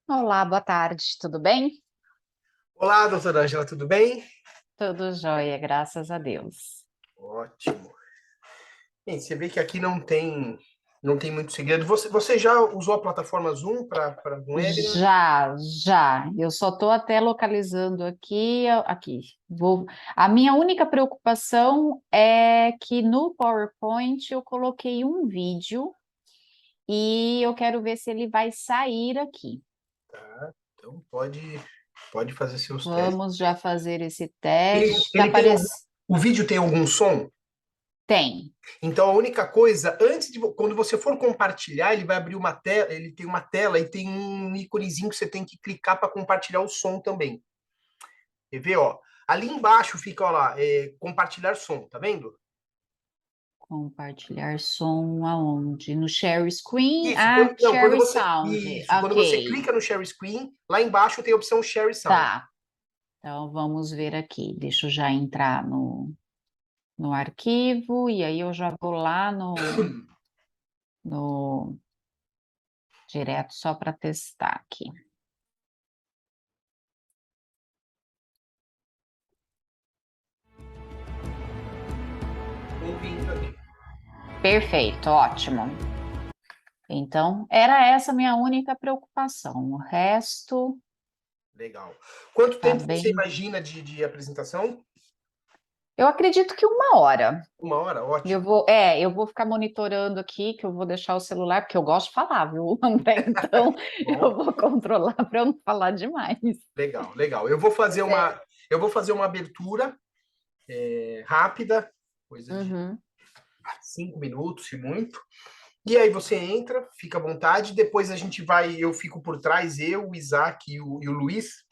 Olá, boa tarde, tudo bem? Olá, doutora Ângela, tudo bem? Tudo jóia, graças a Deus. Ótimo. Bem, você vê que aqui não tem muito segredo. Você já usou a plataforma Zoom para um webinar? Já, eu só estou até localizando aqui. A minha única preocupação é que no PowerPoint eu coloquei um vídeo e eu quero ver se ele vai sair aqui. Então pode fazer seus testes. Vamos já fazer esse Ele, teste. Tá ele tem algum, aparecendo? o vídeo tem algum som? Tem. Então a única coisa, quando você for compartilhar, ele vai abrir uma tela, ele tem uma tela e tem um íconezinho que você tem que clicar para compartilhar o som também. Quer ver, ó? Ali embaixo fica, ó lá, compartilhar som, tá vendo? Compartilhar som aonde? No share screen? Isso, Ah, não, share sound. quando você Ok. clica no Share Screen, lá embaixo tem a opção Share Sound. Tá, então vamos ver aqui. Deixa eu já entrar no arquivo e aí eu já vou lá no direto só para testar aqui. Ouvindo aqui. Perfeito, ótimo. Então, era essa a minha única preocupação. O resto Legal. Quanto tá tempo você bem. imagina de apresentação? Eu acredito que 1 hora. Uma hora? Ótimo. Eu vou ficar monitorando aqui, que eu vou deixar o celular, porque eu gosto de falar, viu, André? Então, eu Bom, vou controlar para eu não falar demais. legal, legal. Eu vou fazer uma abertura rápida, coisa de Uhum, 5 minutos, se muito. E aí você entra, fica à vontade. Depois eu fico por trás, eu, o Isaac e o Luiz.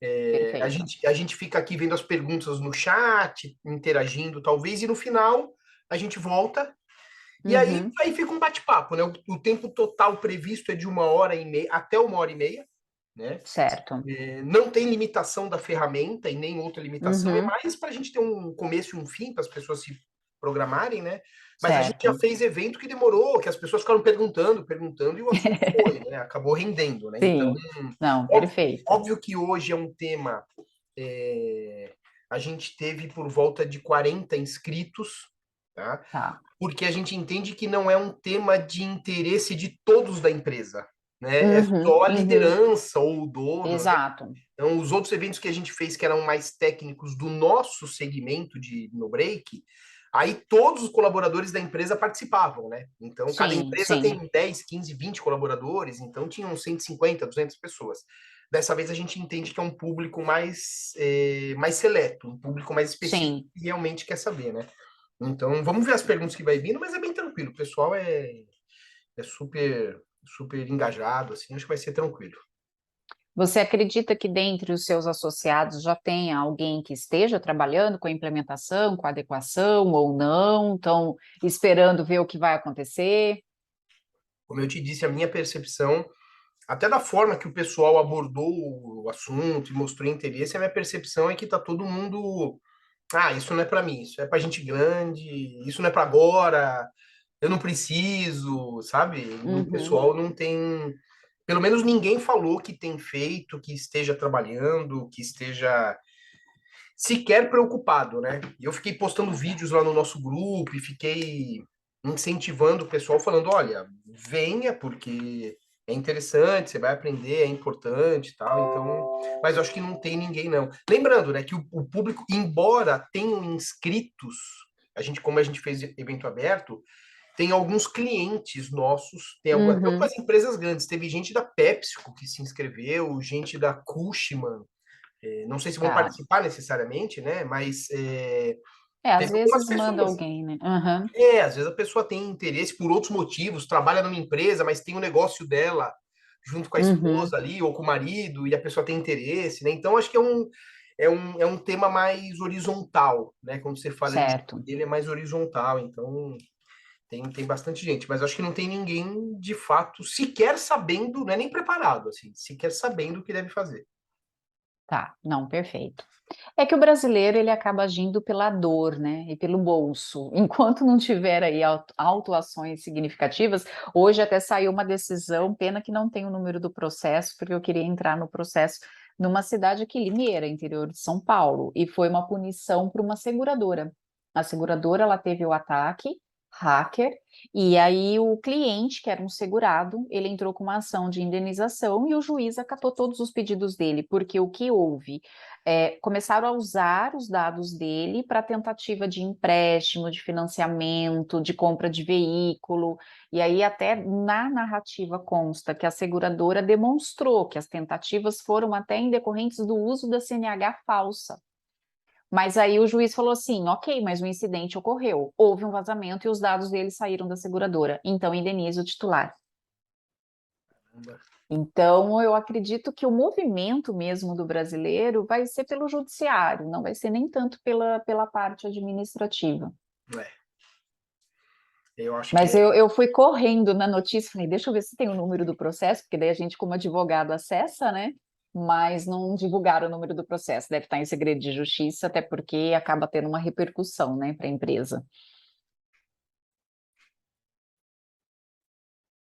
A perfeito. gente, a gente fica aqui vendo as perguntas no chat, interagindo, talvez, e no final a gente volta. E aí, Uhum, aí fica um bate-papo, né? O tempo total previsto é de 1 hora e meia, até 1 hora e meia, né? certo. Não tem limitação da ferramenta e nem outra limitação, é Uhum, mais para a gente ter um começo e um fim, para as pessoas se programarem, né? Mas a gente já certo. fez evento que demorou, que as pessoas ficaram perguntando, perguntando, e o assunto foi, né? Acabou rendendo, né? Então, Sim, não, óbvio, perfeito. óbvio que hoje é um tema. é, a gente teve por volta de 40 inscritos, tá? Tá. Porque a gente entende que não é um tema de interesse de todos da empresa, né? É Uhum, só a uhum, liderança ou o dono, né? exato. Então, os outros eventos que a gente fez que eram mais técnicos do nosso segmento de no break, aí todos os colaboradores da empresa participavam, né? Então, cada Sim, empresa sim, tem 10, 15, 20 colaboradores, então tinham 150, 200 pessoas. Dessa vez a gente entende que é um público mais seleto, um público mais específico sim. que realmente quer saber, né? Então, vamos ver as perguntas que vai vindo, mas é bem tranquilo. O pessoal é super, super engajado, assim, acho que vai ser tranquilo. Você acredita que dentre os seus associados já tem alguém que esteja trabalhando com a implementação, com a adequação ou não? Estão esperando ver o que vai acontecer? Como eu te disse, a minha percepção, até da forma que o pessoal abordou o assunto e mostrou interesse, a minha percepção é que tá todo mundo, isso não é para mim, isso é para gente grande, isso não é para agora, eu não preciso, sabe? O Uhum, pessoal não tem, pelo menos ninguém falou que tem feito, que esteja trabalhando, que esteja sequer preocupado, né? E eu fiquei postando vídeos lá no nosso grupo e fiquei incentivando o pessoal, falando: olha, venha, porque é interessante, você vai aprender, é importante e tal. Então, mas eu acho que não tem ninguém, não. Lembrando, né, que o público, embora tenham inscritos, como a gente fez evento aberto, tem alguns clientes nossos, tem até uhum, algumas empresas grandes. Teve gente da PepsiCo que se inscreveu, gente da Cushman, não sei se vão tá. participar necessariamente, né? Mas Às teve algumas vezes manda pessoas. alguém, né? Aham, Às vezes a pessoa tem interesse por outros motivos, trabalha numa empresa, mas tem o negócio dela junto com a uhum, esposa ali, ou com o marido, e a pessoa tem interesse, né? Então, acho que é um tema mais horizontal, né? Quando você fala de certo. ele é mais horizontal, então tem bastante gente, mas acho que não tem ninguém de fato sequer sabendo, não é nem preparado, assim, sequer sabendo o que deve fazer. Tá, não, perfeito. É que o brasileiro ele acaba agindo pela dor, né, e pelo bolso. Enquanto não tiver aí autuações significativas, hoje até saiu uma decisão, pena que não tem o número do processo, porque eu queria entrar no processo numa cidade aqui, Limeira, interior de São Paulo, e foi uma punição para uma seguradora. A seguradora, ela teve o ataque hacker, e aí o cliente, que era um segurado, ele entrou com uma ação de indenização e o juiz acatou todos os pedidos dele, porque o que houve? Começaram a usar os dados dele para tentativa de empréstimo, de financiamento, de compra de veículo, e aí até na narrativa consta que a seguradora demonstrou que as tentativas foram até em decorrentes do uso da CNH falsa. Mas aí o juiz falou assim: ok, mas o incidente ocorreu, houve um vazamento e os dados dele saíram da seguradora, então indeniza o titular. Então, eu acredito que o movimento mesmo do brasileiro vai ser pelo judiciário, não vai ser nem tanto pela parte administrativa. É, eu acho que Mas eu fui correndo na notícia, falei, deixa eu ver se tem o número do processo, porque daí a gente, como advogado, acessa, né? Mas não divulgaram o número do processo, deve estar em segredo de justiça, até porque acaba tendo uma repercussão, né, para a empresa.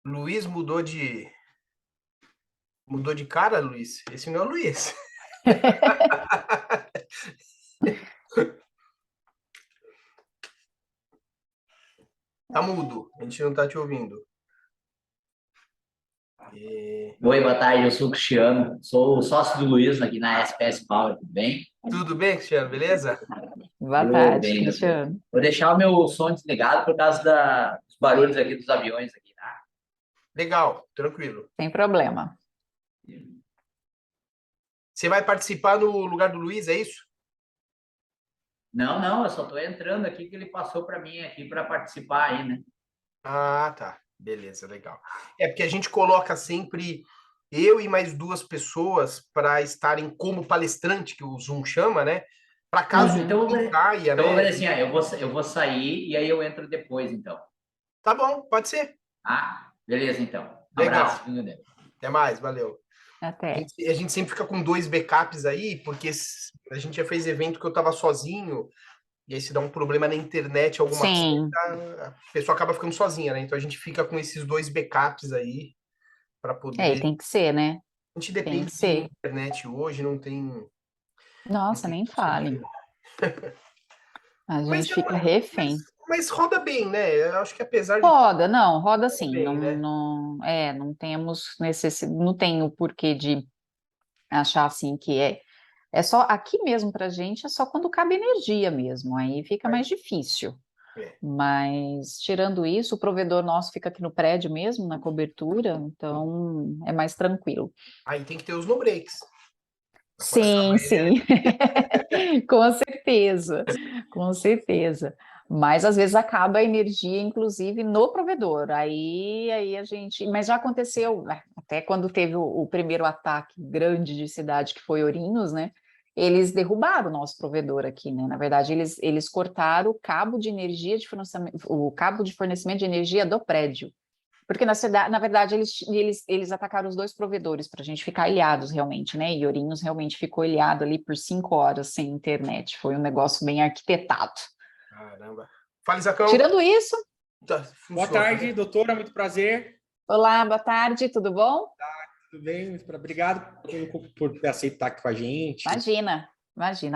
Luiz mudou de cara, Luiz. Esse não é o Luiz. Tá mudo, a gente não tá te ouvindo. Oi, boa tarde, eu sou o Cristiano, sou o sócio do Luiz aqui na SPS Power, tudo bem? Tudo bem, Cristiano, beleza? Boa Tudo tarde, bem, doutor. Cristiano. Vou deixar o meu som desligado por causa dos barulhos aqui dos aviões aqui, tá? Legal, tranquilo. Sem problema. Você vai participar no lugar do Luiz, é isso? Não, eu só estou entrando aqui que ele passou para mim aqui para participar aí, né? Ah, tá. Beleza, legal. É porque a gente coloca sempre eu e mais duas pessoas para estarem como palestrante, que o Zoom chama, né? Para caso Então eu vou não fazer, caia, então eu vou né? fazer assim, ó, eu vou sair e aí eu entro depois, então. Tá bom, pode ser. Ah, beleza, então. Legal. Abraço, fica com Deus. Até mais, valeu. Até. A gente sempre fica com dois backups aí, porque a gente já fez evento que eu estava sozinho, e aí se dá um problema na internet, alguma Sim, coisa, a pessoa acaba ficando sozinha, né? Então a gente fica com esses dois backups aí para e poder. tem que ser, né? A gente Tem depende que de ser. internet hoje, não Nossa, tem nem como ser fale. diferente. A Mas, gente fica refém. mas roda bem, né? Eu acho que apesar de tudo, Roda, não, roda roda sim. bem, né? Não temos necessidade, não tem o porquê de achar assim que é só aqui mesmo para gente, é só quando cabe energia mesmo, aí fica Aí, mais difícil. é. Mas tirando isso, o provedor nosso fica aqui no prédio mesmo, na cobertura, então é mais tranquilo. Aí tem que ter os no breaks. Pra quando Sim, acabar a sim, energia. com certeza, com certeza. Mas às vezes acaba a energia, inclusive, no provedor. Aí a gente. Mas já aconteceu, né, até quando teve o primeiro ataque grande de cidade, que foi Ourinhos, né? Eles derrubaram o nosso provedor aqui, né? Na verdade, eles cortaram o cabo de energia de fornecimento, o cabo de fornecimento de energia do prédio. Porque na verdade, eles atacaram os dois provedores para a gente ficar ilhados realmente, né? E Ourinhos realmente ficou ilhado ali por 5 horas sem internet. Foi um negócio bem arquitetado. Caramba. Fala, Isacão. Tirando isso, Tá, Boa funciona, tarde, né? doutora, muito prazer. olá, boa tarde, tudo bom? Tudo bem? Obrigado por aceitar aqui com a gente. Imagina,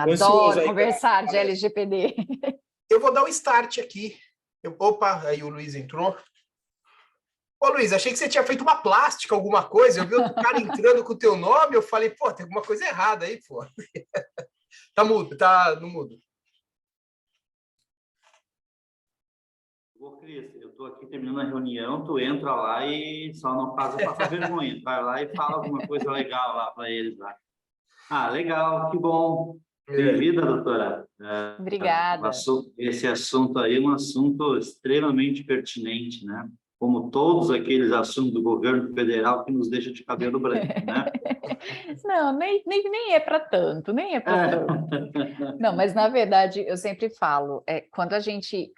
Tô ansioso adoro aí pela conversar de palestra. LGPD. Eu vou dar o start aqui. Opa, aí o Luiz entrou. Ô, Luiz, achei que você tinha feito uma plástica, alguma coisa. Eu vi outro cara entrando com o teu nome, eu falei, pô, tem alguma coisa errada aí, pô. Tá mudo, tá no mudo. Ô, Cris, eu tô aqui terminando a reunião, tu entra lá e só não faz eu passar vergonha. Vai lá e fala alguma coisa legal lá para eles lá. Ah, legal, que bom. É. Bem-vinda, doutora. Obrigada. Esse assunto aí é um assunto extremamente pertinente, né? como todos aqueles assuntos do governo federal que nos deixa de cabelo branco, né? Não, nem é para tanto, nem é para tanto. Não, mas na verdade eu sempre falo, quando a gente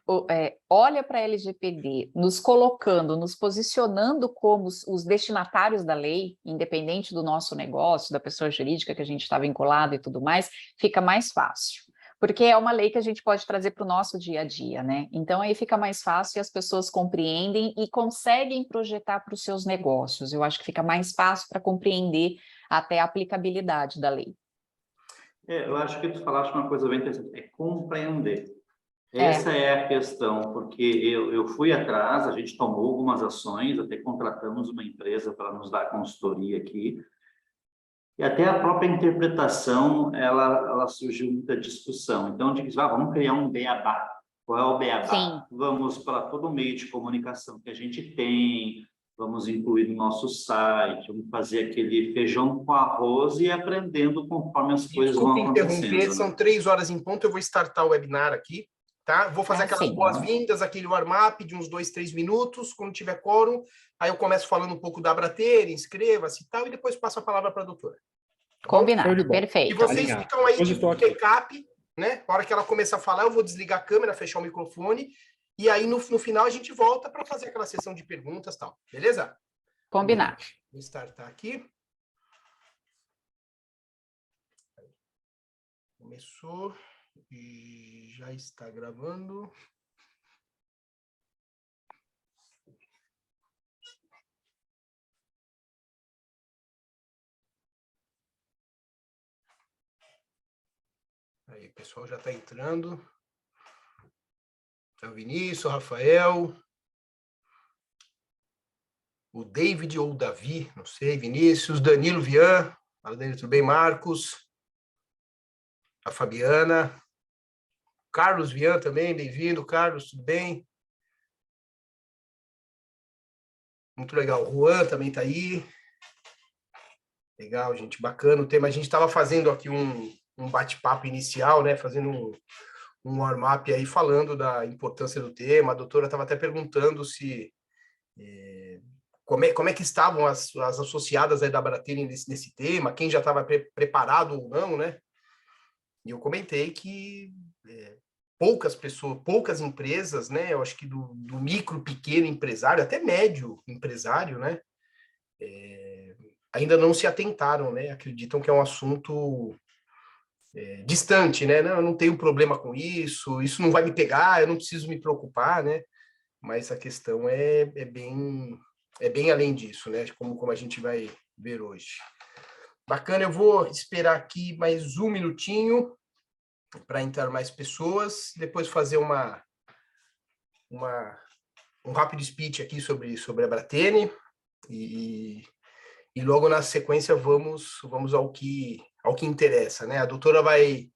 olha para a LGPD, nos colocando, nos posicionando como os destinatários da lei, independente do nosso negócio, da pessoa jurídica que a gente está vinculado e tudo mais, fica mais fácil. Porque é uma lei que a gente pode trazer para o nosso dia a dia, né? Então aí fica mais fácil e as pessoas compreendem e conseguem projetar para os seus negócios. Eu acho que fica mais fácil para compreender até a aplicabilidade da lei. Eu acho que tu falaste uma coisa bem interessante, é compreender. É. Essa é a questão, porque eu fui atrás, a gente tomou algumas ações, até contratamos uma empresa para nos dar consultoria aqui, e até a própria interpretação, ela surgiu muita discussão. Então, de que vamos criar um beabá. Qual é o beabá? Sim. Vamos para todo o meio de comunicação que a gente tem, vamos incluir no nosso site, vamos fazer aquele feijão com arroz e ir aprendendo conforme as coisas vão acontecendo. Interromper, são 3 horas em ponto, eu vou startar o webinar aqui, tá? Vou fazer aquelas sim. boas-vindas, aquele warm-up de uns 2, 3 minutos, quando tiver quórum, aí eu começo falando um pouco da Abrater, inscreva-se e tal, e depois passo a palavra para a doutora. Tá Combinado, e perfeito. vocês Alinhado. ficam aí Hoje de estou aqui. backup, né? Na hora que ela começar a falar, eu vou desligar a câmera, fechar o microfone, e aí no final a gente volta para fazer aquela sessão de perguntas e tal, beleza? Combinado. Vou startar aqui. Começou e já está gravando. Aí, o pessoal já está entrando. É o Vinícius, o Rafael, o David ou o Davi, não sei, Vinícius, Danilo Vian, fala dele, tudo bem, Marcos, a Fabiana, Carlos Vian também, bem-vindo, Carlos, tudo bem? Muito legal, o Juan também está aí. Legal, gente, bacana o tema. A gente estava fazendo aqui um bate-papo inicial, né, fazendo um warm-up aí, falando da importância do tema. A doutora estava até perguntando se... como é que estavam as associadas aí da Abrater nesse tema, quem já estava preparado ou não, né? E eu comentei que poucas pessoas, poucas empresas, né? Eu acho que do micro, pequeno empresário, até médio empresário, né? Ainda não se atentaram, né? Acreditam que é um assunto distante, né? Não, eu não tenho problema com isso, isso não vai me pegar, eu não preciso me preocupar, né? Mas a questão é bem além disso, né? Como a gente vai ver hoje. Bacana, eu vou esperar aqui mais um minutinho para entrar mais pessoas, depois fazer um rápido speech aqui sobre a Abrater e logo na sequência vamos ao que interessa, né? A doutora vai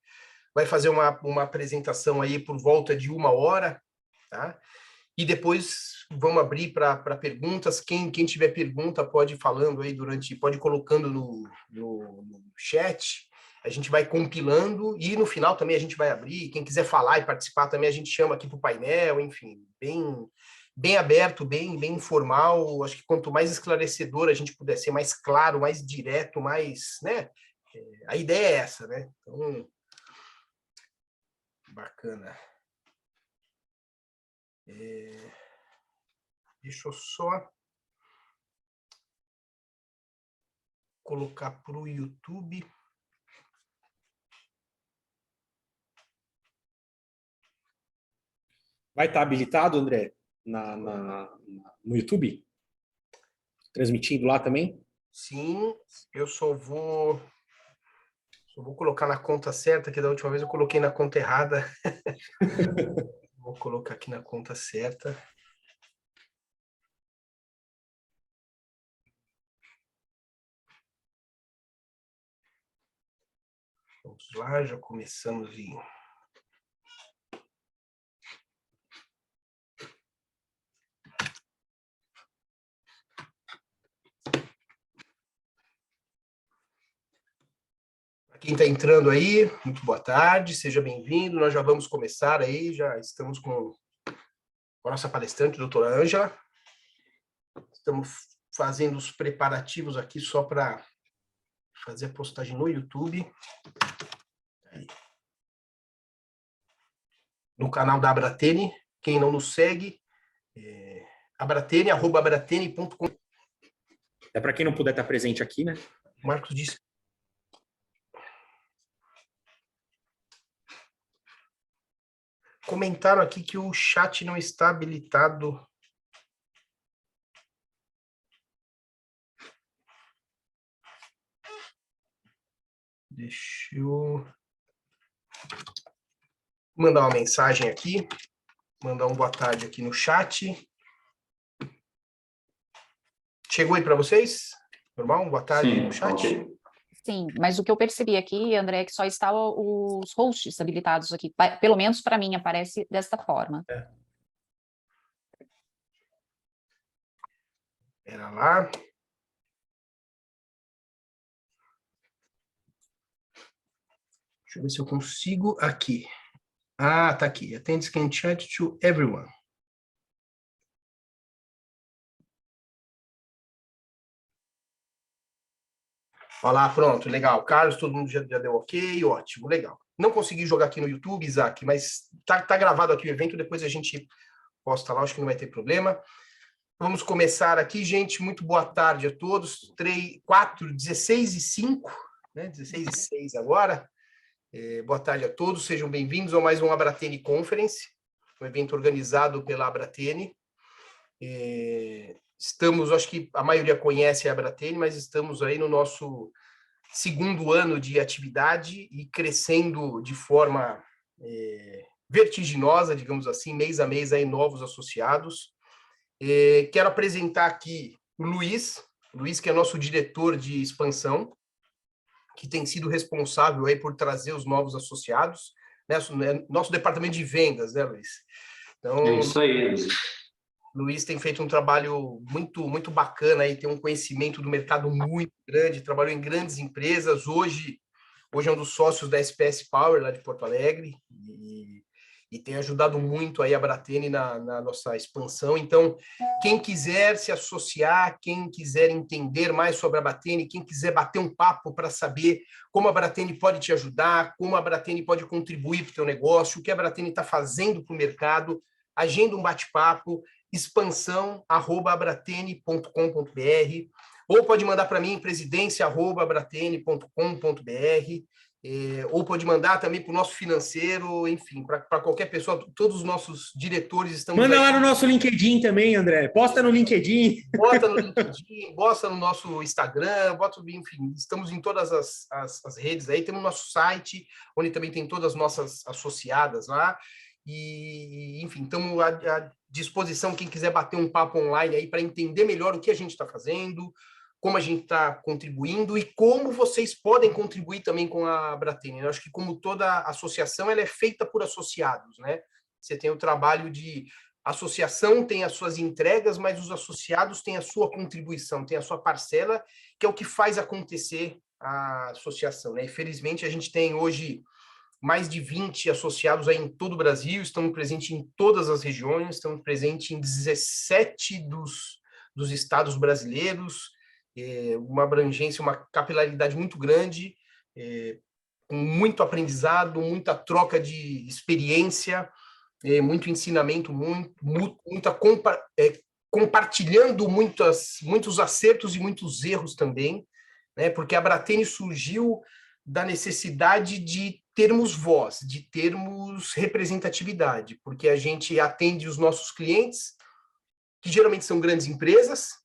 fazer uma apresentação aí por volta de 1 hora, tá? E depois vamos abrir para perguntas. Quem tiver pergunta pode ir falando aí pode ir colocando no chat. A gente vai compilando e no final também a gente vai abrir. Quem quiser falar e participar também a gente chama aqui para o painel, enfim, bem aberto, bem informal. Acho que quanto mais esclarecedor a gente puder ser, mais claro, mais direto, mais, né? A ideia é essa, né? Então, bacana. Deixa eu só colocar para o YouTube. Vai estar habilitado, André, no YouTube? Transmitindo lá também? Sim, eu só vou colocar na conta certa, que da última vez eu coloquei na conta errada. Vou colocar aqui na conta certa. Vamos lá, já começamos em... Quem está entrando aí, muito boa tarde, seja bem-vindo. Nós já vamos começar aí, já estamos com a nossa palestrante, doutora Ângela. Estamos fazendo os preparativos aqui só para fazer a postagem no YouTube. No canal da Abratene. Quem não nos segue, abratene.com. É para quem não puder estar presente aqui, né? O Marcos disse. Comentaram aqui que o chat não está habilitado. Deixa eu mandar uma mensagem aqui, mandar um boa tarde aqui no chat. Chegou aí para vocês? Normal? Boa tarde Sim, no chat? ok. Sim, mas o que eu percebi aqui, André, é que só estavam os hosts habilitados aqui. Pelo menos para mim aparece desta forma. Era lá. Deixa eu ver se eu consigo. Aqui. Ah, tá aqui. Attend scan chat to everyone. Olha lá, pronto, legal. Carlos, todo mundo já deu ok, ótimo, legal. Não consegui jogar aqui no YouTube, Isaac, mas tá gravado aqui o evento, depois a gente posta lá, acho que não vai ter problema. Vamos começar aqui, gente. Muito boa tarde a todos. 16 e 5, né? 16 e 6 agora. Boa tarde a todos, sejam bem-vindos a mais um Abratene Conference, um evento organizado pela Abratene. Estamos, acho que a maioria conhece a Abratene, mas estamos aí no nosso segundo ano de atividade e crescendo de forma vertiginosa, digamos assim, mês a mês aí novos associados. Quero apresentar aqui o Luiz, que é nosso diretor de expansão, que tem sido responsável aí por trazer os novos associados, né? Nosso departamento de vendas, né, Luiz? Então, É isso aí. Luiz tem feito um trabalho muito bacana aí, tem um conhecimento do mercado muito grande, trabalhou em grandes empresas, hoje é um dos sócios da SPS Power, lá de Porto Alegre, e tem ajudado muito aí a Abratene na nossa expansão. Então, quem quiser se associar, quem quiser entender mais sobre a Abratene, quem quiser bater um papo para saber como a Abratene pode te ajudar, como a Abratene pode contribuir para o teu negócio, o que a Abratene está fazendo para o mercado, agenda um bate-papo, expansão@abratene.com.br, ou pode mandar para mim, presidência@abratene.com.br, ou pode mandar também para o nosso financeiro, enfim, para qualquer pessoa, todos os nossos diretores estão... Manda lá no nosso LinkedIn também, André. Posta no LinkedIn. Bota no LinkedIn, bota no nosso Instagram, enfim, estamos em todas as redes aí, temos o nosso site, onde também tem todas as nossas associadas lá, e enfim, estamos à disposição, quem quiser bater um papo online aí para entender melhor o que a gente está fazendo, como a gente está contribuindo e como vocês podem contribuir também com a Abratene. Eu acho que, como toda associação, ela é feita por associados, né? Você tem o trabalho de... A associação tem as suas entregas, mas os associados têm a sua contribuição, tem a sua parcela, que é o que faz acontecer a associação, né? E, felizmente, a gente tem hoje mais de 20 associados aí em todo o Brasil, estamos presentes em todas as regiões, estamos presentes em 17 dos estados brasileiros, uma abrangência, uma capilaridade muito grande, com muito aprendizado, muita troca de experiência, muito ensinamento, compartilhando muitos acertos e muitos erros também, né? Porque a Abratene surgiu da necessidade de termos voz, de termos representatividade, porque a gente atende os nossos clientes, que geralmente são grandes empresas,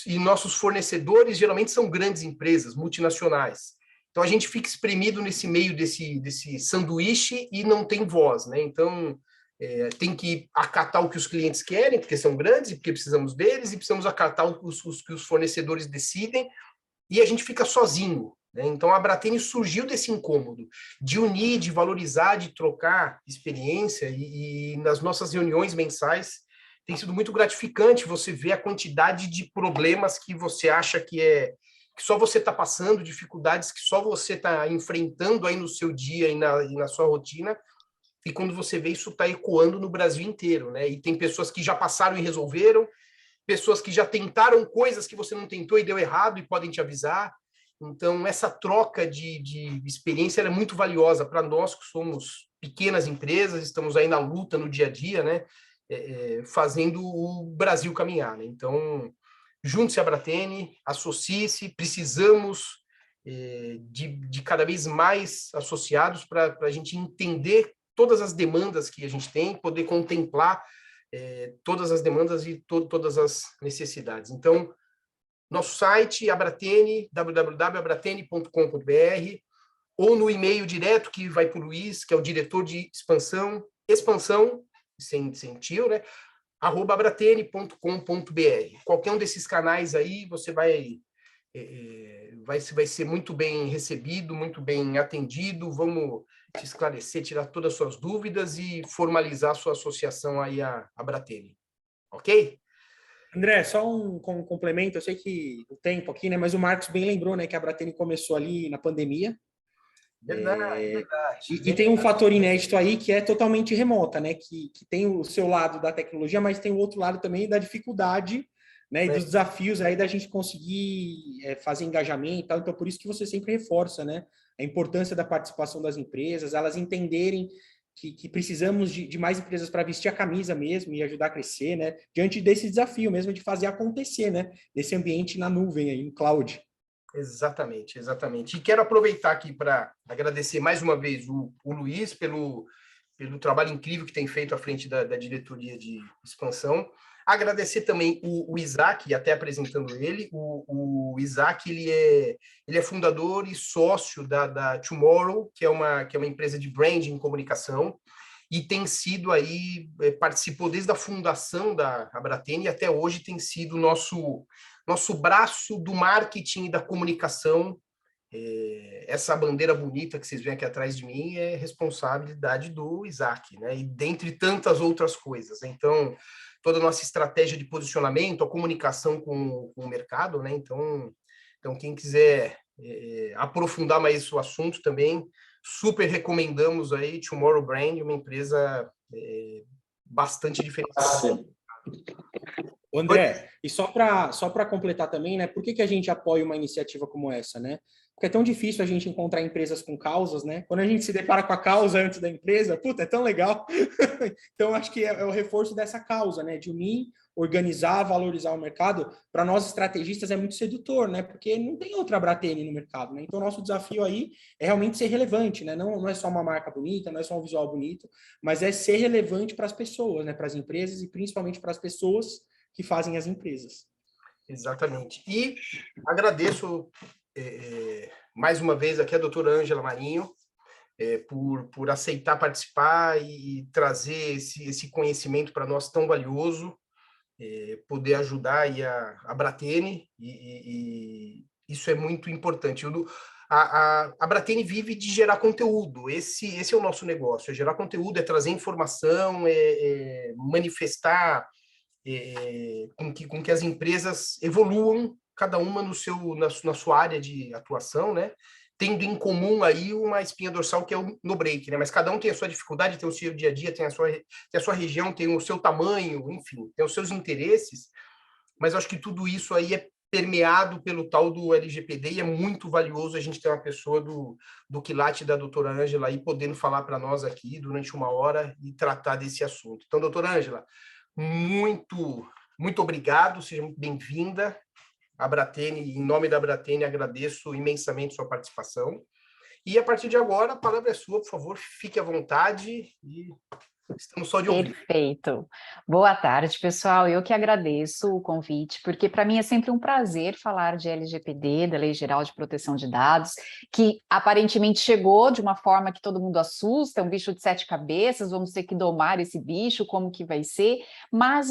e nossos fornecedores geralmente são grandes empresas, multinacionais. Então, a gente fica espremido nesse meio desse sanduíche e não tem voz, né? Então, tem que acatar o que os clientes querem, porque são grandes e porque precisamos deles, e precisamos acatar o que os fornecedores decidem, e a gente fica sozinho, né? Então, a Abratene surgiu desse incômodo, de unir, de valorizar, de trocar experiência, e nas nossas reuniões mensais tem sido muito gratificante você ver a quantidade de problemas que você acha que só você está passando, dificuldades que só você está enfrentando aí no seu dia e na sua rotina, e quando você vê isso está ecoando no Brasil inteiro, né? E tem pessoas que já passaram e resolveram, pessoas que já tentaram coisas que você não tentou e deu errado e podem te avisar. Então, essa troca de experiência é muito valiosa para nós que somos pequenas empresas, estamos aí na luta no dia a dia, né? Fazendo o Brasil caminhar, né? Então, junte-se à Bratene, associe-se, precisamos de cada vez mais associados para a gente entender todas as demandas que a gente tem, poder contemplar todas as demandas e todas as necessidades. Então, nosso site, Abratene, www.abratene.com.br, ou no e-mail direto que vai para o Luiz, que é o diretor de expansão, sem tio, né? @abratene.com.br. Qualquer um desses canais aí, você vai ser muito bem recebido, muito bem atendido. Vamos te esclarecer, tirar todas as suas dúvidas e formalizar a sua associação aí à Bratene. Ok? André, só um complemento, eu sei que o tempo aqui, né? Mas o Marcos bem lembrou, né, que a Bratene começou ali na pandemia. Verdade. E tem um fator inédito aí que é totalmente remota, né? Que tem o seu lado da tecnologia, mas tem o outro lado também da dificuldade, né? E dos desafios aí da gente conseguir fazer engajamento e tal. Então, por isso que você sempre reforça, né? A importância da participação das empresas, elas entenderem que precisamos de mais empresas para vestir a camisa mesmo e ajudar a crescer, né? Diante desse desafio mesmo de fazer acontecer, né? Nesse ambiente na nuvem aí, no cloud. Exatamente. E quero aproveitar aqui para agradecer mais uma vez o Luiz pelo trabalho incrível que tem feito à frente da diretoria de expansão. Agradecer também o Isaac, até apresentando ele. O Isaac, ele é fundador e sócio da Tomorrow, que é uma empresa de branding e comunicação, e tem sido aí, participou desde a fundação da Abratene e até hoje tem sido nosso braço do marketing e da comunicação. Essa bandeira bonita que vocês veem aqui atrás de mim é responsabilidade do Isaac, né? E dentre tantas outras coisas. Então, toda a nossa estratégia de posicionamento, a comunicação com o mercado, né? Então quem quiser aprofundar mais o assunto também, super recomendamos aí Tomorrow Brand, uma empresa bastante diferenciada. André, e só para completar também, né? Por que a gente apoia uma iniciativa como essa, né? Porque é tão difícil a gente encontrar empresas com causas, né? Quando a gente se depara com a causa antes da empresa, puta, é tão legal. Então, acho que é o reforço dessa causa, né? De unir, organizar, valorizar o mercado. Para nós estrategistas é muito sedutor, né? Porque não tem outra Bratene no mercado, né? Então, o nosso desafio aí é realmente ser relevante, né? Não é só uma marca bonita, não é só um visual bonito, mas é ser relevante para as pessoas, né? Para as empresas e principalmente para as pessoas que fazem as empresas. Exatamente. E agradeço mais uma vez aqui a doutora Ângela Marinho por aceitar participar e trazer esse conhecimento para nós tão valioso, poder ajudar aí a Bratene, e isso é muito importante. A Bratene vive de gerar conteúdo, esse é o nosso negócio, é gerar conteúdo, é trazer informação, manifestar com que as empresas evoluam, cada uma na sua área de atuação, né? Tendo em comum aí uma espinha dorsal que é o no break, né? Mas cada um tem a sua dificuldade, tem o seu dia a dia, tem a sua região, tem o seu tamanho, enfim, tem os seus interesses, mas eu acho que tudo isso aí é permeado pelo tal do LGPD e é muito valioso a gente ter uma pessoa do quilate da doutora Ângela aí podendo falar para nós aqui durante 1 hora e tratar desse assunto. Então, doutora Ângela, muito obrigado, seja muito bem-vinda à Bratene. Em nome da Bratene, agradeço imensamente sua participação. E a partir de agora, a palavra é sua, por favor, fique à vontade e estamos só de ouvir. Perfeito. Boa tarde, pessoal. Eu que agradeço o convite, porque para mim é sempre um prazer falar de LGPD, da Lei Geral de Proteção de Dados, que aparentemente chegou de uma forma que todo mundo assusta, é um bicho de 7 cabeças, vamos ter que domar esse bicho, como que vai ser? Mas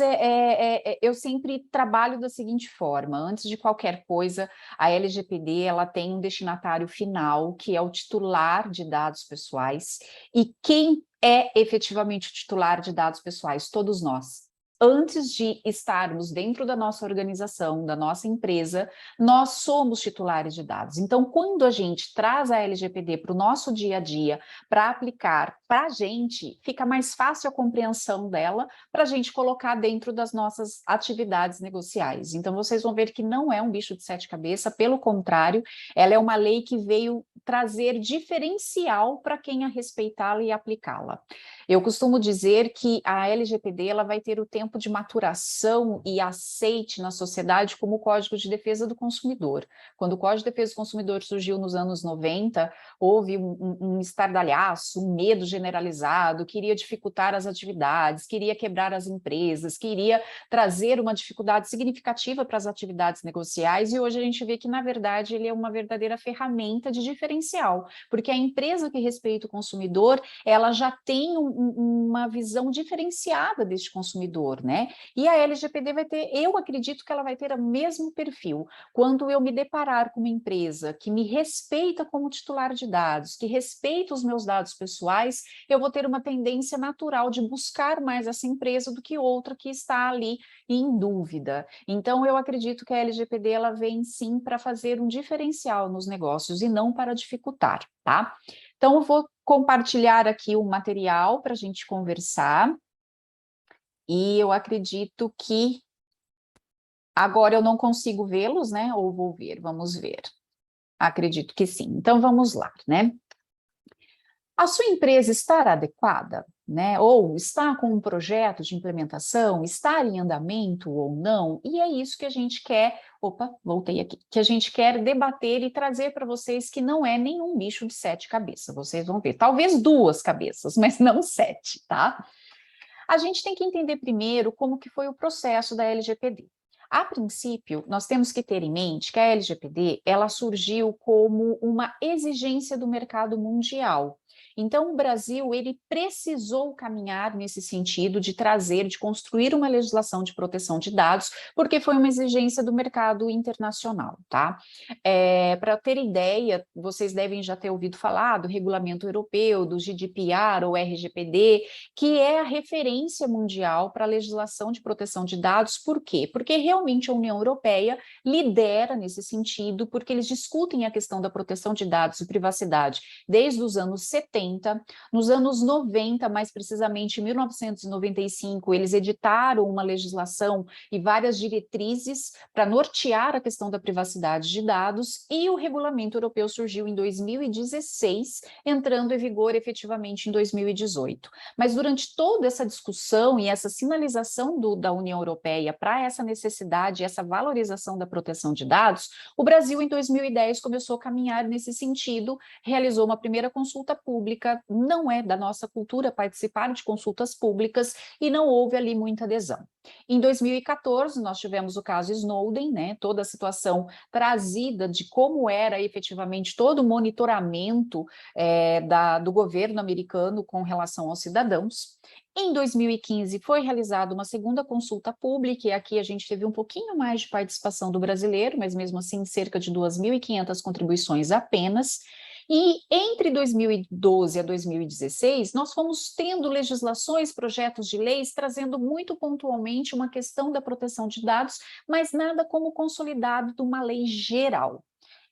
eu sempre trabalho da seguinte forma: antes de qualquer coisa, a LGPD ela tem um destinatário final, que é o titular de dados pessoais, e quem é efetivamente o titular de dados pessoais? Todos nós. antes de estarmos dentro da nossa organização, da nossa empresa, nós somos titulares de dados. Então, quando a gente traz a LGPD para o nosso dia a dia, para aplicar para a gente, fica mais fácil a compreensão dela para a gente colocar dentro das nossas atividades negociais. Então, vocês vão ver que não é um bicho de sete cabeças, pelo contrário, ela é uma lei que veio trazer diferencial para quem a respeitá-la e aplicá-la. Eu costumo dizer que a LGPD ela vai ter o tempo de maturação e aceite na sociedade como o Código de Defesa do Consumidor. Quando o Código de Defesa do Consumidor surgiu nos anos 90, houve um estardalhaço, um medo generalizado, queria dificultar as atividades, queria quebrar as empresas, queria trazer uma dificuldade significativa para as atividades negociais, e hoje a gente vê que, na verdade, ele é uma verdadeira ferramenta de diferencial, porque a empresa que respeita o consumidor, ela já tem uma visão diferenciada deste consumidor, né? E a LGPD vai ter, eu acredito que ela vai ter o mesmo perfil. Quando eu me deparar com uma empresa que me respeita como titular de dados, que respeita os meus dados pessoais, eu vou ter uma tendência natural de buscar mais essa empresa do que outra que está ali em dúvida. Então, eu acredito que a LGPD ela vem sim para fazer um diferencial nos negócios e não para dificultar, tá? Então, eu vou compartilhar aqui um material para a gente conversar. E eu acredito que agora eu não consigo vê-los, né? Ou vou ver, vamos ver. Acredito que sim. Então, vamos lá, né? A sua empresa está adequada, né? Ou está com um projeto de implementação, está em andamento ou não? E é isso que a gente quer, opa, voltei aqui, que a gente quer debater e trazer para vocês que não é nenhum bicho de sete cabeças, vocês vão ver, talvez duas cabeças, mas não sete, tá? A gente tem que entender primeiro como que foi o processo da LGPD. A princípio, nós temos que ter em mente que a LGPD, ela surgiu como uma exigência do mercado mundial. Então, o Brasil, ele precisou caminhar nesse sentido de trazer, de construir uma legislação de proteção de dados, porque foi uma exigência do mercado internacional, tá? Para ter ideia, vocês devem já ter ouvido falar do regulamento europeu, do GDPR ou RGPD, que é a referência mundial para a legislação de proteção de dados. Por quê? Porque realmente a União Europeia lidera nesse sentido, porque eles discutem a questão da proteção de dados e privacidade desde os anos 70. Nos anos 90, mais precisamente em 1995, eles editaram uma legislação e várias diretrizes para nortear a questão da privacidade de dados, e o regulamento europeu surgiu em 2016, entrando em vigor efetivamente em 2018. Mas durante toda essa discussão e essa sinalização da União Europeia para essa necessidade, essa valorização da proteção de dados, o Brasil, em 2010, começou a caminhar nesse sentido, realizou uma primeira consulta pública. Não é da nossa cultura participar de consultas públicas e não houve ali muita adesão. Em 2014, nós tivemos o caso Snowden, né? Toda a situação trazida de como era efetivamente todo o monitoramento do governo americano com relação aos cidadãos. Em 2015, foi realizada uma segunda consulta pública, e aqui a gente teve um pouquinho mais de participação do brasileiro, mas mesmo assim cerca de 2.500 contribuições apenas. E entre 2012 a 2016, nós fomos tendo legislações, projetos de leis, trazendo muito pontualmente uma questão da proteção de dados, mas nada como consolidado de uma lei geral.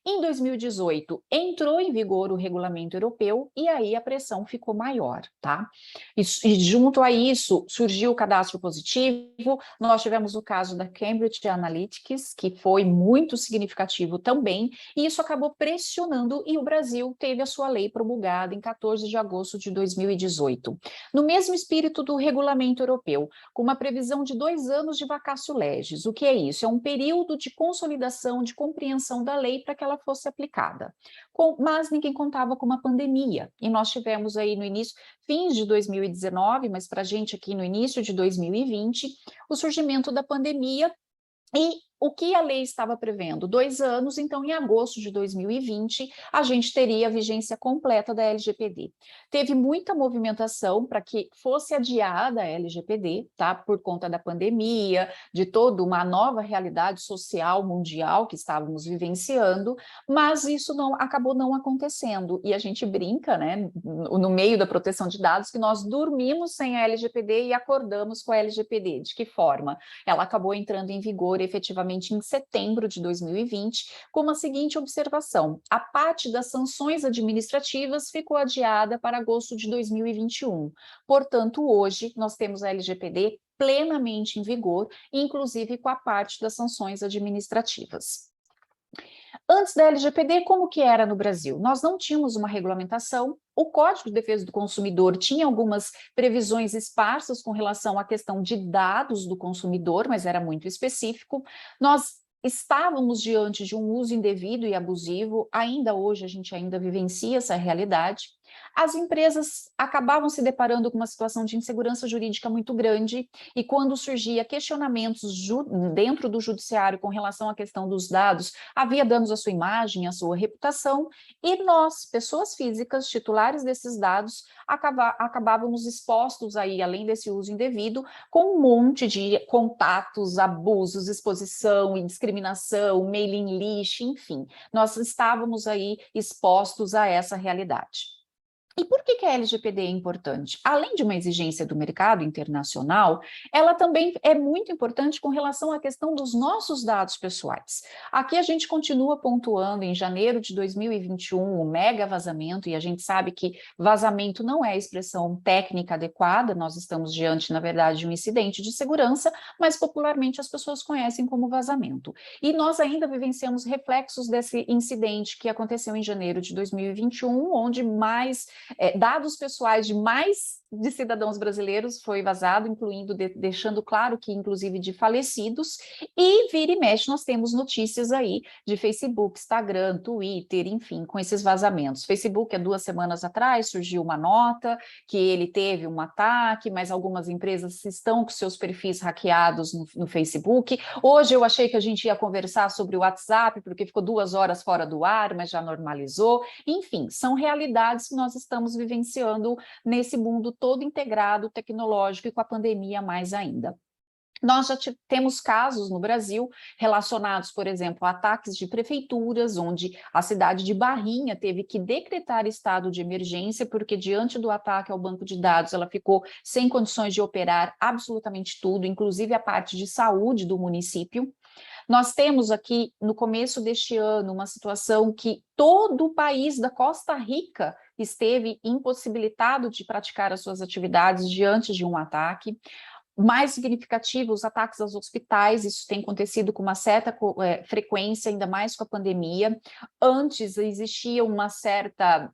Em 2018, entrou em vigor o regulamento europeu e aí a pressão ficou maior, tá? E junto a isso, surgiu o cadastro positivo, nós tivemos o caso da Cambridge Analytica, que foi muito significativo também, e isso acabou pressionando, e o Brasil teve a sua lei promulgada em 14 de agosto de 2018. No mesmo espírito do regulamento europeu, com uma previsão de 2 anos de vacatio legis. O que é isso? É um período de consolidação, de compreensão da lei para que ela fosse aplicada. Mas ninguém contava com uma pandemia, e nós tivemos aí no início, fins de 2019, mas para a gente aqui no início de 2020, o surgimento da pandemia, e o que a lei estava prevendo? 2 anos, então em agosto de 2020 a gente teria a vigência completa da LGPD. Teve muita movimentação para que fosse adiada a LGPD, tá? Por conta da pandemia, de toda uma nova realidade social mundial que estávamos vivenciando, mas isso acabou não acontecendo. E a gente brinca, né, no meio da proteção de dados, que nós dormimos sem a LGPD e acordamos com a LGPD. De que forma? Ela acabou entrando em vigor efetivamente em setembro de 2020, com a seguinte observação: a parte das sanções administrativas ficou adiada para agosto de 2021. Portanto, hoje nós temos a LGPD plenamente em vigor, inclusive com a parte das sanções administrativas. Antes da LGPD, como que era no Brasil? Nós não tínhamos uma regulamentação, o Código de Defesa do Consumidor tinha algumas previsões esparsas com relação à questão de dados do consumidor, mas era muito específico. Nós estávamos diante de um uso indevido e abusivo, ainda hoje a gente ainda vivencia essa realidade. As empresas acabavam se deparando com uma situação de insegurança jurídica muito grande, e quando surgia questionamentos dentro do judiciário com relação à questão dos dados, havia danos à sua imagem, à sua reputação, e nós, pessoas físicas, titulares desses dados, acabávamos expostos aí, além desse uso indevido, com um monte de contatos, abusos, exposição e discriminação, mailing list, enfim, nós estávamos aí expostos a essa realidade. E por que a LGPD é importante? Além de uma exigência do mercado internacional, ela também é muito importante com relação à questão dos nossos dados pessoais. Aqui a gente continua pontuando em janeiro de 2021 o mega vazamento, e a gente sabe que vazamento não é a expressão técnica adequada, nós estamos diante, na verdade, de um incidente de segurança, mas popularmente as pessoas conhecem como vazamento. E nós ainda vivenciamos reflexos desse incidente que aconteceu em janeiro de 2021, onde dados pessoais de cidadãos brasileiros foi vazado, incluindo, deixando claro que, inclusive, de falecidos, e vira e mexe nós temos notícias aí de Facebook, Instagram, Twitter, enfim, com esses vazamentos. Facebook, há 2 semanas atrás, surgiu uma nota que ele teve um ataque, mas algumas empresas estão com seus perfis hackeados no Facebook. Hoje eu achei que a gente ia conversar sobre o WhatsApp, porque ficou 2 horas fora do ar, mas já normalizou. Enfim, são realidades que nós estamos vivenciando nesse mundo todo integrado, tecnológico, e com a pandemia mais ainda. Nós já temos casos no Brasil relacionados, por exemplo, a ataques de prefeituras, onde a cidade de Barrinha teve que decretar estado de emergência, porque diante do ataque ao banco de dados, ela ficou sem condições de operar absolutamente tudo, inclusive a parte de saúde do município. Nós temos aqui, no começo deste ano, uma situação que todo o país da Costa Rica esteve impossibilitado de praticar as suas atividades diante de um ataque. Mais significativo, os ataques aos hospitais, isso tem acontecido com uma certa frequência, ainda mais com a pandemia. Antes existia uma certa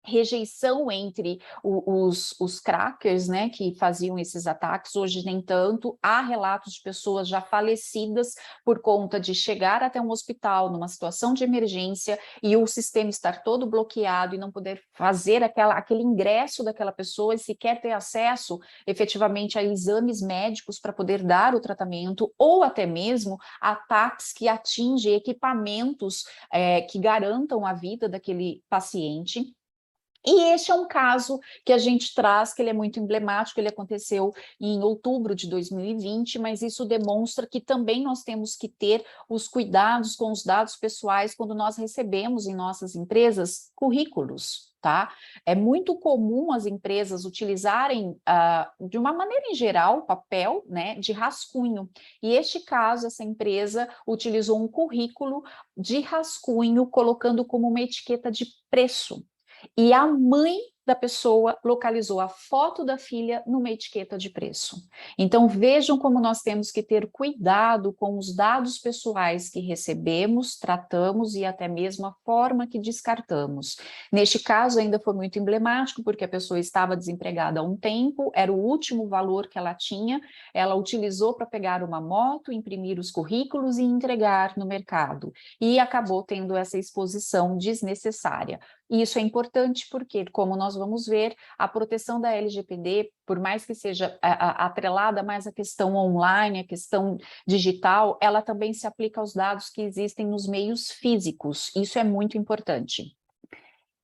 rejeição entre os crackers, né, que faziam esses ataques. Hoje nem tanto. Há relatos de pessoas já falecidas por conta de chegar até um hospital numa situação de emergência e o sistema estar todo bloqueado e não poder fazer aquele ingresso daquela pessoa e sequer ter acesso efetivamente a exames médicos para poder dar o tratamento, ou até mesmo ataques que atingem equipamentos que garantam a vida daquele paciente. E este é um caso que a gente traz, que ele é muito emblemático, ele aconteceu em outubro de 2020, mas isso demonstra que também nós temos que ter os cuidados com os dados pessoais quando nós recebemos em nossas empresas currículos, tá? É muito comum as empresas utilizarem, de uma maneira em geral, papel, né, de rascunho. E este caso, essa empresa utilizou um currículo de rascunho, colocando como uma etiqueta de preço. E a mãe da pessoa localizou a foto da filha numa etiqueta de preço. Então, vejam como nós temos que ter cuidado com os dados pessoais que recebemos, tratamos e até mesmo a forma que descartamos. Neste caso, ainda foi muito emblemático, porque a pessoa estava desempregada há um tempo, era o último valor que ela tinha, ela utilizou para pegar uma moto, imprimir os currículos e entregar no mercado. E acabou tendo essa exposição desnecessária. E isso é importante porque, como nós vamos ver, a proteção da LGPD, por mais que seja atrelada mais à questão online, à questão digital, ela também se aplica aos dados que existem nos meios físicos. Isso é muito importante.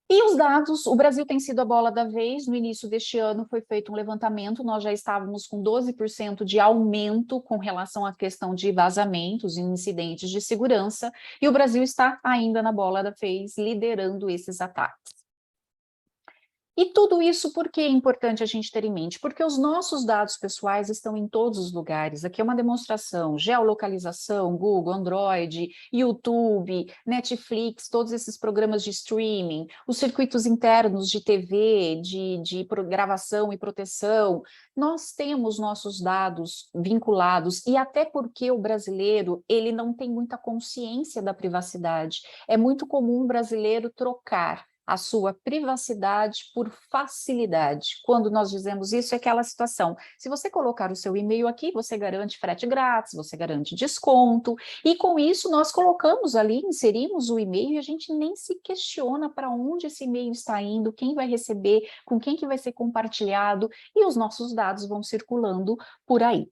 E os dados, o Brasil tem sido a bola da vez. No início deste ano foi feito um levantamento, nós já estávamos com 12% de aumento com relação à questão de vazamentos e incidentes de segurança, e o Brasil está ainda na bola da vez, liderando esses ataques. E tudo isso por que é importante a gente ter em mente? Porque os nossos dados pessoais estão em todos os lugares. Aqui é uma demonstração, geolocalização, Google, Android, YouTube, Netflix, todos esses programas de streaming, os circuitos internos de TV, de gravação e proteção. Nós temos nossos dados vinculados, e até porque o brasileiro, ele não tem muita consciência da privacidade. É muito comum o brasileiro trocar a sua privacidade por facilidade. Quando nós dizemos isso, é aquela situação. Se você colocar o seu e-mail aqui, você garante frete grátis, você garante desconto, e com isso nós colocamos ali, inserimos o e-mail e a gente nem se questiona para onde esse e-mail está indo, quem vai receber, com quem que vai ser compartilhado, e os nossos dados vão circulando por aí.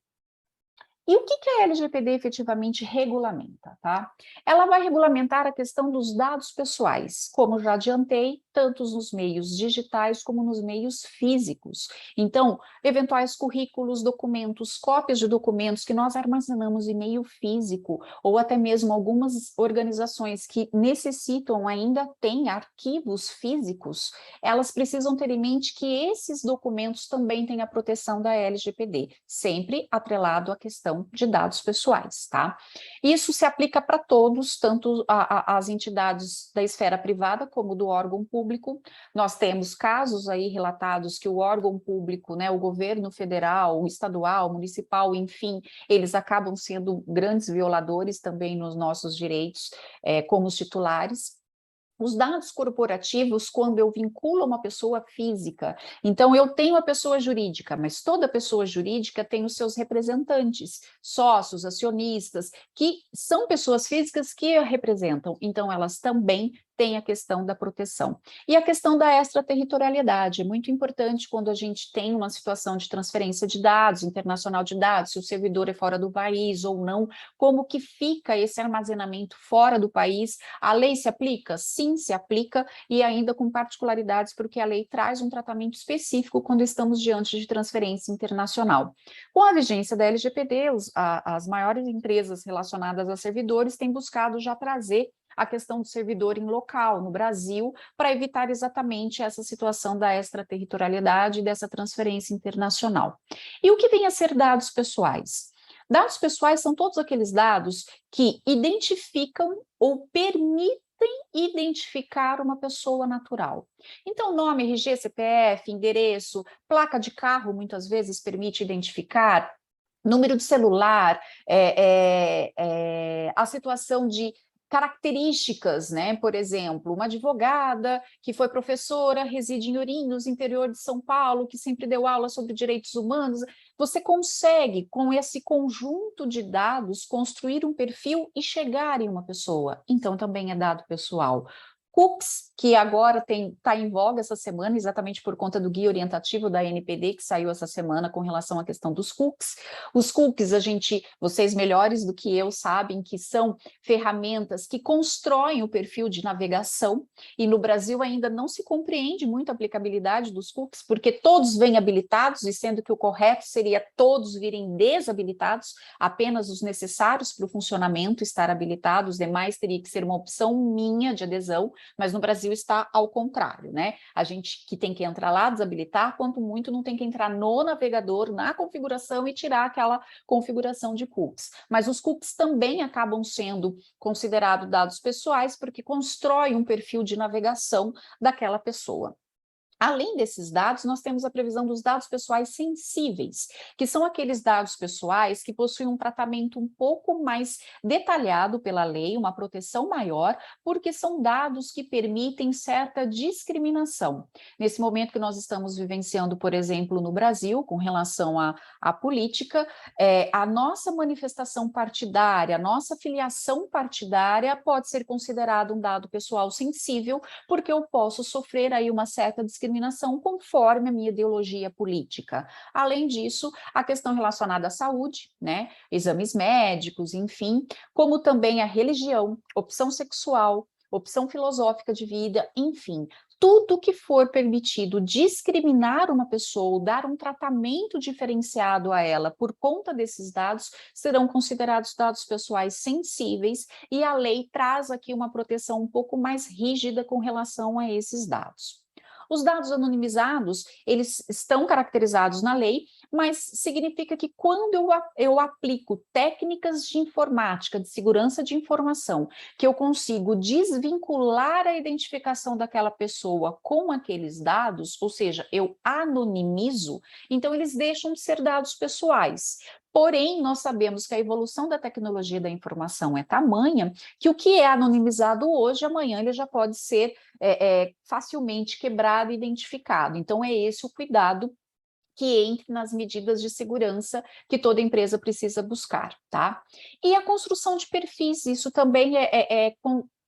E o que a LGPD efetivamente regulamenta, tá? Ela vai regulamentar a questão dos dados pessoais, como já adiantei, tanto nos meios digitais como nos meios físicos. Então, eventuais currículos, documentos, cópias de documentos que nós armazenamos em meio físico, ou até mesmo algumas organizações que necessitam, ainda têm arquivos físicos, elas precisam ter em mente que esses documentos também têm a proteção da LGPD, sempre atrelado à questão de dados pessoais, tá? Isso se aplica para todos, tanto as entidades da esfera privada como do órgão público. Nós temos casos aí relatados que o órgão público, né, o governo federal, o estadual, municipal, enfim, eles acabam sendo grandes violadores também nos nossos direitos, como os titulares. Os dados corporativos, quando eu vinculo uma pessoa física, então eu tenho a pessoa jurídica, mas toda pessoa jurídica tem os seus representantes, sócios, acionistas, que são pessoas físicas que a representam, então elas também têm a questão da proteção. E a questão da extraterritorialidade, é muito importante quando a gente tem uma situação de transferência de dados, internacional de dados, se o servidor é fora do país ou não, como que fica esse armazenamento fora do país. A lei se aplica? Sim, se aplica, e ainda com particularidades, porque a lei traz um tratamento específico quando estamos diante de transferência internacional. Com a vigência da LGPD, as maiores empresas relacionadas a servidores têm buscado já trazer a questão do servidor em local, no Brasil, para evitar exatamente essa situação da extraterritorialidade e dessa transferência internacional. E o que vem a ser dados pessoais? Dados pessoais são todos aqueles dados que identificam ou permitem identificar uma pessoa natural. Então, nome, RG, CPF, endereço, placa de carro, muitas vezes permite identificar, número de celular, a situação de características, né? Por exemplo, uma advogada que foi professora, reside em Ourinhos, interior de São Paulo, que sempre deu aula sobre direitos humanos. Você consegue, com esse conjunto de dados, construir um perfil e chegar em uma pessoa. Então, também é dado pessoal. Cookies, que agora está em voga essa semana, exatamente por conta do guia orientativo da NPD, que saiu essa semana com relação à questão dos cookies. Os cookies, vocês melhores do que eu sabem que são ferramentas que constroem o perfil de navegação, e no Brasil ainda não se compreende muito a aplicabilidade dos cookies, porque todos vêm habilitados, e sendo que o correto seria todos virem desabilitados, apenas os necessários para o funcionamento estar habilitados, os demais teria que ser uma opção minha de adesão, mas no Brasil está ao contrário, né? A gente que tem que entrar lá, desabilitar, quanto muito não tem que entrar no navegador, na configuração e tirar aquela configuração de cookies. Mas os cookies também acabam sendo considerados dados pessoais porque constroem um perfil de navegação daquela pessoa. Além desses dados, nós temos a previsão dos dados pessoais sensíveis, que são aqueles dados pessoais que possuem um tratamento um pouco mais detalhado pela lei, uma proteção maior, porque são dados que permitem certa discriminação. Nesse momento que nós estamos vivenciando, por exemplo, no Brasil, com relação à política, a nossa manifestação partidária, a nossa filiação partidária pode ser considerado um dado pessoal sensível, porque eu posso sofrer aí uma certa discriminação conforme a minha ideologia política. Além disso, a questão relacionada à saúde, né, exames médicos, enfim, como também a religião, opção sexual, opção filosófica de vida, enfim, tudo que for permitido discriminar uma pessoa, ou dar um tratamento diferenciado a ela por conta desses dados, serão considerados dados pessoais sensíveis, e a lei traz aqui uma proteção um pouco mais rígida com relação a esses dados. Os dados anonimizados, eles estão caracterizados na lei, mas significa que quando eu aplico técnicas de informática, de segurança de informação, que eu consigo desvincular a identificação daquela pessoa com aqueles dados, ou seja, eu anonimizo, então eles deixam de ser dados pessoais. Porém, nós sabemos que a evolução da tecnologia da informação é tamanha que o que é anonimizado hoje, amanhã ele já pode ser facilmente quebrado e identificado. Então, é esse o cuidado que entre nas medidas de segurança que toda empresa precisa buscar, tá? E a construção de perfis, isso também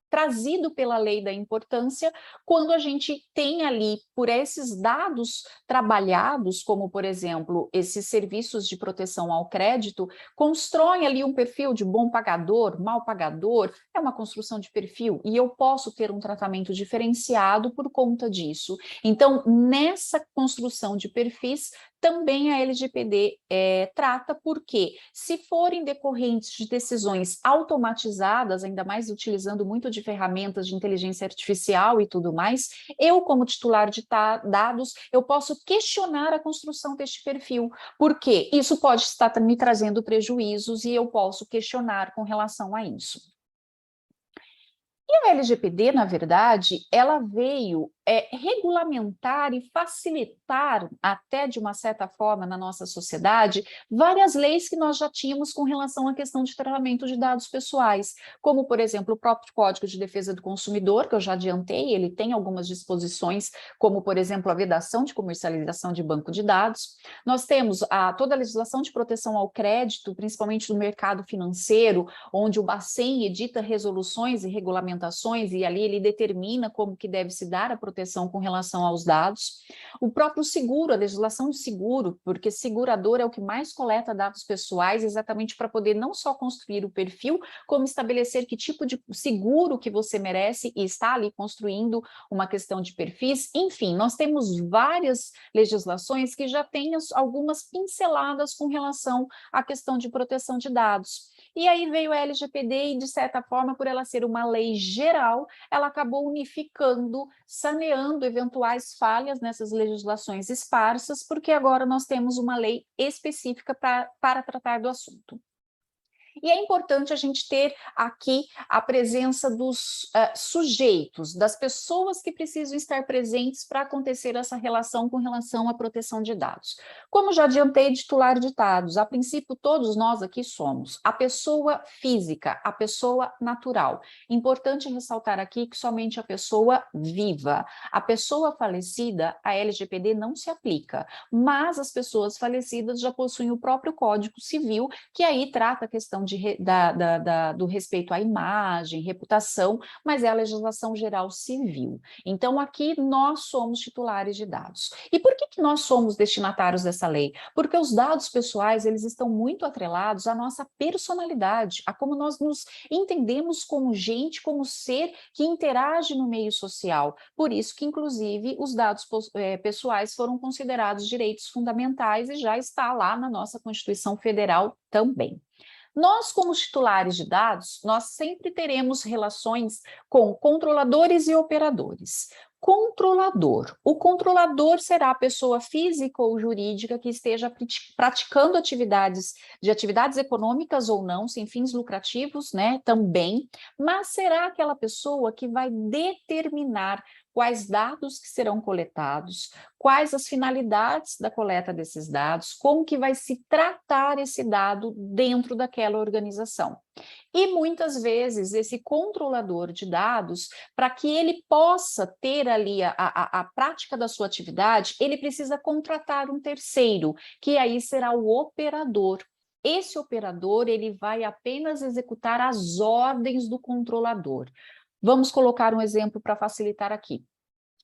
trazido pela lei da importância, quando a gente tem ali, por esses dados trabalhados, como, por exemplo, esses serviços de proteção ao crédito, constroem ali um perfil de bom pagador, mal pagador, é uma construção de perfil, e eu posso ter um tratamento diferenciado por conta disso. Então, nessa construção de perfis, também a LGPD trata, porque se forem decorrentes de decisões automatizadas, ainda mais utilizando muito de ferramentas de inteligência artificial e tudo mais, eu, como titular de dados, eu posso questionar a construção deste perfil, porque isso pode estar me trazendo prejuízos e eu posso questionar com relação a isso. E a LGPD, na verdade, ela veio regulamentar e facilitar, até de uma certa forma na nossa sociedade, várias leis que nós já tínhamos com relação à questão de tratamento de dados pessoais, como, por exemplo, o próprio Código de Defesa do Consumidor, que eu já adiantei, ele tem algumas disposições, como, por exemplo, a vedação de comercialização de banco de dados. Nós temos toda a legislação de proteção ao crédito, principalmente no mercado financeiro, onde o Bacen edita resoluções e regulamentações, e ali ele determina como que deve se dar a proteção com relação aos dados. O próprio seguro, a legislação de seguro, porque segurador é o que mais coleta dados pessoais, exatamente para poder não só construir o perfil, como estabelecer que tipo de seguro que você merece e está ali construindo uma questão de perfis. Enfim, nós temos várias legislações que já têm algumas pinceladas com relação à questão de proteção de dados. E aí veio a LGPD e, de certa forma, por ela ser uma lei geral, ela acabou unificando, saneando eventuais falhas nessas legislações esparsas, porque agora nós temos uma lei específica para tratar do assunto. E é importante a gente ter aqui a presença dos sujeitos, das pessoas que precisam estar presentes para acontecer essa relação com relação à proteção de dados. Como já adiantei, titular de dados, a princípio todos nós aqui somos a pessoa física, a pessoa natural. Importante ressaltar aqui que somente a pessoa viva. A pessoa falecida, a LGPD não se aplica, mas as pessoas falecidas já possuem o próprio Código Civil, que aí trata a questão do respeito à imagem, reputação, mas é a legislação geral civil. Então, aqui nós somos titulares de dados. E por que nós somos destinatários dessa lei? Porque os dados pessoais, eles estão muito atrelados à nossa personalidade, a como nós nos entendemos como gente, como ser que interage no meio social. Por isso que, inclusive, os dados pessoais foram considerados direitos fundamentais e já está lá na nossa Constituição Federal também. Nós, como titulares de dados, nós sempre teremos relações com controladores e operadores. Controlador. O controlador será a pessoa física ou jurídica que esteja praticando atividades econômicas ou não, sem fins lucrativos, né, também, mas será aquela pessoa que vai determinar quais dados que serão coletados, quais as finalidades da coleta desses dados, como que vai se tratar esse dado dentro daquela organização. E muitas vezes esse controlador de dados, para que ele possa ter ali a prática da sua atividade, ele precisa contratar um terceiro, que aí será o operador. Esse operador, ele vai apenas executar as ordens do controlador. Vamos colocar um exemplo para facilitar aqui.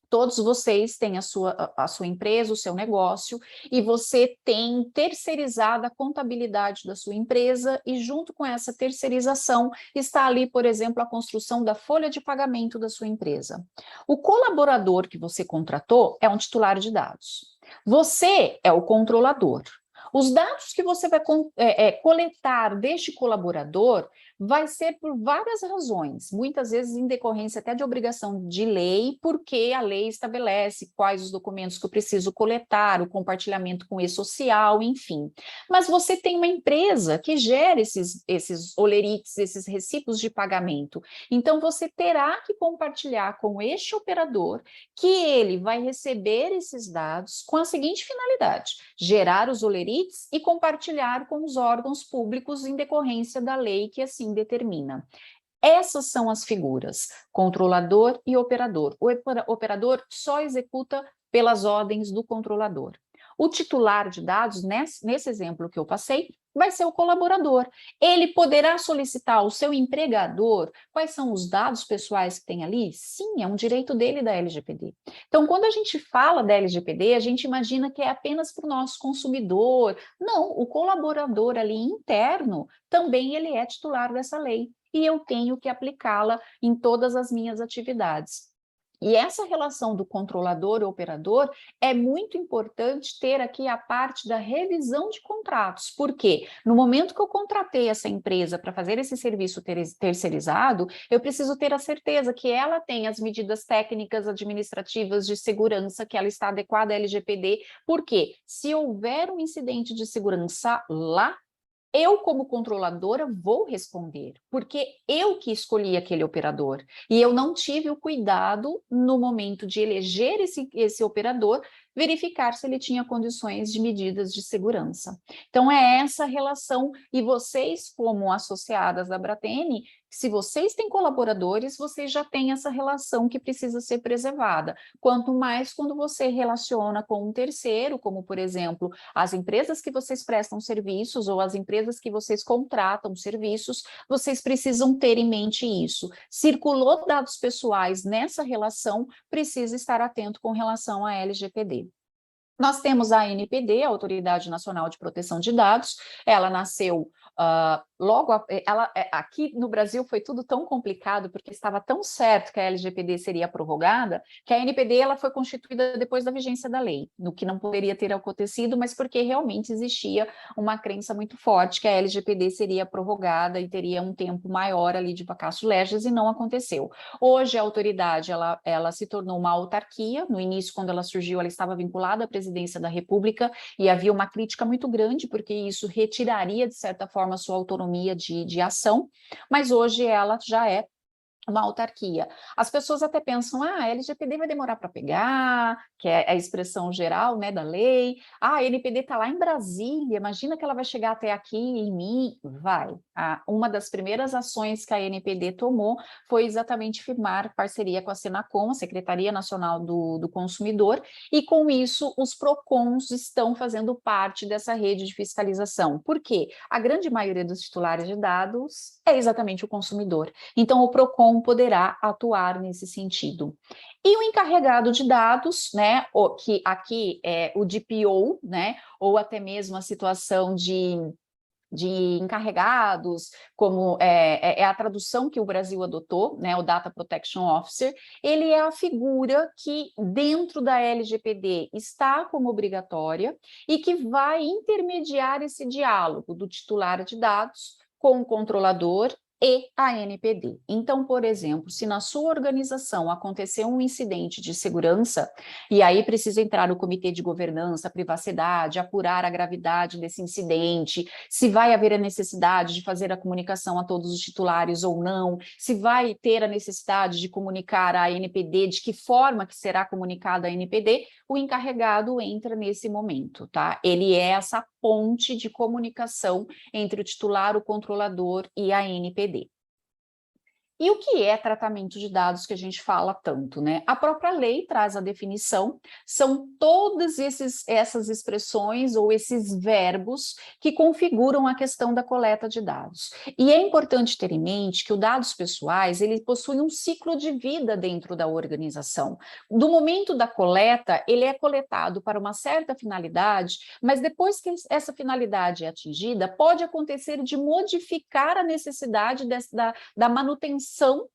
Todos vocês têm a sua empresa, o seu negócio, e você tem terceirizada a contabilidade da sua empresa, e junto com essa terceirização está ali, por exemplo, a construção da folha de pagamento da sua empresa. O colaborador que você contratou é um titular de dados. Você é o controlador. Os dados que você vai coletar deste colaborador vai ser por várias razões, muitas vezes em decorrência até de obrigação de lei, porque a lei estabelece quais os documentos que eu preciso coletar, o compartilhamento com e-social, enfim. Mas você tem uma empresa que gera esses olerites, esses recibos de pagamento, então você terá que compartilhar com este operador que ele vai receber esses dados com a seguinte finalidade: gerar os olerites e compartilhar com os órgãos públicos em decorrência da lei que assim determina. Essas são as figuras, controlador e operador. O operador só executa pelas ordens do controlador. O titular de dados, nesse exemplo que eu passei, vai ser o colaborador. Ele poderá solicitar ao seu empregador quais são os dados pessoais que tem ali? Sim, é um direito dele da LGPD. Então, quando a gente fala da LGPD, a gente imagina que é apenas para o nosso consumidor. Não, o colaborador ali interno também ele é titular dessa lei e eu tenho que aplicá-la em todas as minhas atividades. E essa relação do controlador e operador é muito importante ter aqui a parte da revisão de contratos, porque no momento que eu contratei essa empresa para fazer esse serviço terceirizado, eu preciso ter a certeza que ela tem as medidas técnicas, administrativas de segurança, que ela está adequada à LGPD, porque se houver um incidente de segurança lá, eu, como controladora, vou responder, porque eu que escolhi aquele operador e eu não tive o cuidado no momento de eleger esse operador, verificar se ele tinha condições de medidas de segurança. Então, é essa relação, e vocês, como associadas da Bratene, se vocês têm colaboradores, vocês já têm essa relação que precisa ser preservada. Quanto mais quando você relaciona com um terceiro, como, por exemplo, as empresas que vocês prestam serviços ou as empresas que vocês contratam serviços, vocês precisam ter em mente isso. Circulou dados pessoais nessa relação, precisa estar atento com relação à LGPD. Nós temos a ANPD, a Autoridade Nacional de Proteção de Dados. Ela nasceu aqui no Brasil foi tudo tão complicado, porque estava tão certo que a LGPD seria prorrogada, que a ANPD ela foi constituída depois da vigência da lei, no que não poderia ter acontecido, mas porque realmente existia uma crença muito forte que a LGPD seria prorrogada e teria um tempo maior ali de vacatio legis, e não aconteceu. Hoje a autoridade ela se tornou uma autarquia. No início, quando ela surgiu, ela estava vinculada à presidência da República e havia uma crítica muito grande, porque isso retiraria, de certa forma, a sua autonomia de ação, mas hoje ela já é uma autarquia. As pessoas até pensam, a LGPD vai demorar para pegar, que é a expressão geral, né, da lei. A NPD está lá em Brasília, imagina que ela vai chegar até aqui em mim. Vai. Uma das primeiras ações que a NPD tomou foi exatamente firmar parceria com a Senacom, a Secretaria Nacional do Consumidor, e com isso os PROCONs estão fazendo parte dessa rede de fiscalização. Por quê? A grande maioria dos titulares de dados é exatamente o consumidor. Então, o PROCON poderá atuar nesse sentido. E o encarregado de dados, né, que aqui é o DPO, né, ou até mesmo a situação de encarregados, como é a tradução que o Brasil adotou, né, o Data Protection Officer, ele é a figura que dentro da LGPD está como obrigatória e que vai intermediar esse diálogo do titular de dados com o controlador e a NPD. Então, por exemplo, se na sua organização aconteceu um incidente de segurança, e aí precisa entrar o comitê de governança, privacidade, apurar a gravidade desse incidente, se vai haver a necessidade de fazer a comunicação a todos os titulares ou não, se vai ter a necessidade de comunicar a NPD, de que forma que será comunicada a NPD, o encarregado entra nesse momento, tá? Ele é essa ponte de comunicação entre o titular, o controlador e a NPD. E o que é tratamento de dados que a gente fala tanto, né? A própria lei traz a definição, são todas essas expressões ou esses verbos que configuram a questão da coleta de dados. E é importante ter em mente que os dados pessoais, ele possui um ciclo de vida dentro da organização. Do momento da coleta, ele é coletado para uma certa finalidade, mas depois que essa finalidade é atingida, pode acontecer de modificar a necessidade da manutenção,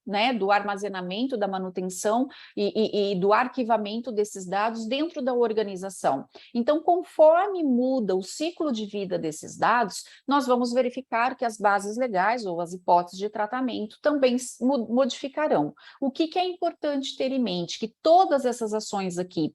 né, do armazenamento, da manutenção e do arquivamento desses dados dentro da organização. Então, conforme muda o ciclo de vida desses dados, nós vamos verificar que as bases legais ou as hipóteses de tratamento também modificarão. O que é importante ter em mente? Que todas essas ações aqui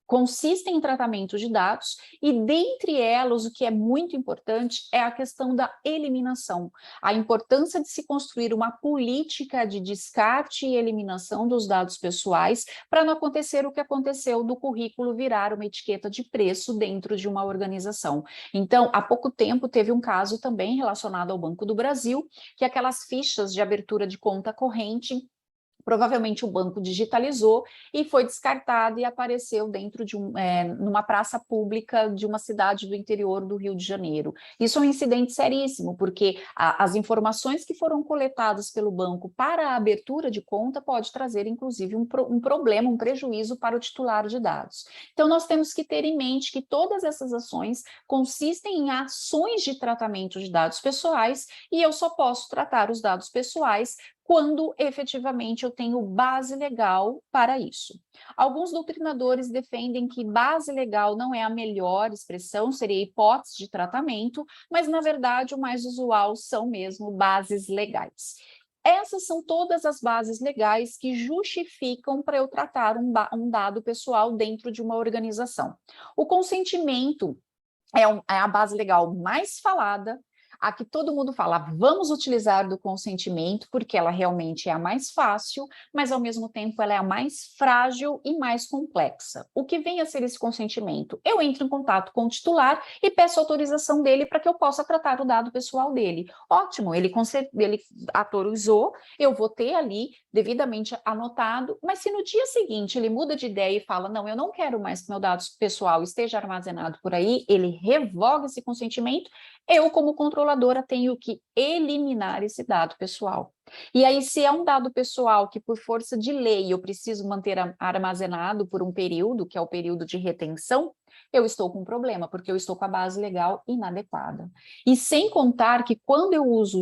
consistem em tratamento de dados e, dentre elas, o que é muito importante é a questão da eliminação, a importância de se construir uma política de descarte e eliminação dos dados pessoais para não acontecer o que aconteceu do currículo virar uma etiqueta de preço dentro de uma organização. Então, há pouco tempo teve um caso também relacionado ao Banco do Brasil, que aquelas fichas de abertura de conta corrente, provavelmente o banco digitalizou e foi descartado e apareceu dentro de numa praça pública de uma cidade do interior do Rio de Janeiro. Isso é um incidente seríssimo, porque as informações que foram coletadas pelo banco para a abertura de conta pode trazer, inclusive, um problema, um prejuízo para o titular de dados. Então, nós temos que ter em mente que todas essas ações consistem em ações de tratamento de dados pessoais e eu só posso tratar os dados pessoais quando efetivamente eu tenho base legal para isso. Alguns doutrinadores defendem que base legal não é a melhor expressão, seria hipótese de tratamento, mas na verdade o mais usual são mesmo bases legais. Essas são todas as bases legais que justificam para eu tratar um dado pessoal dentro de uma organização. O consentimento é a base legal mais falada, a que todo mundo fala, vamos utilizar do consentimento, porque ela realmente é a mais fácil, mas ao mesmo tempo ela é a mais frágil e mais complexa. O que vem a ser esse consentimento? Eu entro em contato com o titular e peço autorização dele para que eu possa tratar o dado pessoal dele. Ótimo, ele autorizou, eu vou ter ali devidamente anotado, mas se no dia seguinte ele muda de ideia e fala, não, eu não quero mais que meu dado pessoal esteja armazenado por aí, ele revoga esse consentimento, eu, como controladora, tenho que eliminar esse dado pessoal. E aí, se é um dado pessoal que, por força de lei, eu preciso manter armazenado por um período, que é o período de retenção, eu estou com um problema, porque eu estou com a base legal inadequada. E sem contar que quando eu uso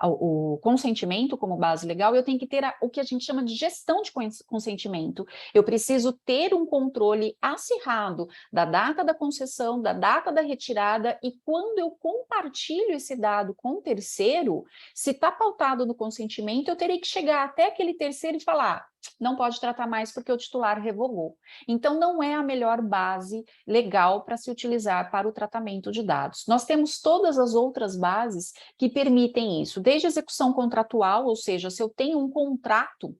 o consentimento como base legal, eu tenho que ter o que a gente chama de gestão de consentimento. Eu preciso ter um controle acirrado da data da concessão, da data da retirada, e quando eu compartilho esse dado com o terceiro, se está pautado no consentimento, eu terei que chegar até aquele terceiro e falar, não pode tratar mais porque o titular revogou. Então, não é a melhor base legal para se utilizar para o tratamento de dados. Nós temos todas as outras bases que permitem isso, desde execução contratual, ou seja, se eu tenho um contrato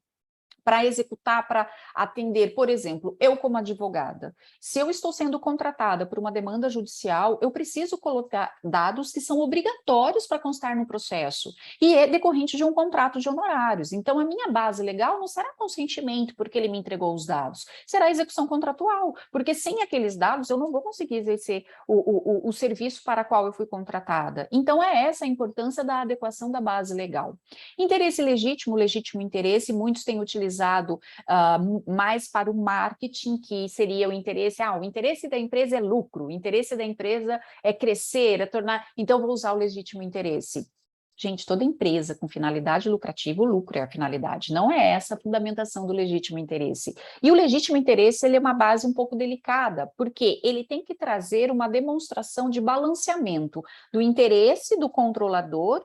para executar, para atender, por exemplo, eu como advogada, se eu estou sendo contratada por uma demanda judicial, eu preciso colocar dados que são obrigatórios para constar no processo, e é decorrente de um contrato de honorários. Então, a minha base legal não será consentimento porque ele me entregou os dados, será execução contratual, porque sem aqueles dados eu não vou conseguir exercer o serviço para qual eu fui contratada. Então, é essa a importância da adequação da base legal. Interesse legítimo, legítimo interesse, muitos têm utilizado mais para o marketing, que seria o interesse da empresa é lucro, o interesse da empresa é crescer, é tornar, então vou usar o legítimo interesse. Gente, toda empresa com finalidade lucrativa, o lucro é a finalidade, não é essa a fundamentação do legítimo interesse. E o legítimo interesse, ele é uma base um pouco delicada, porque ele tem que trazer uma demonstração de balanceamento do interesse do controlador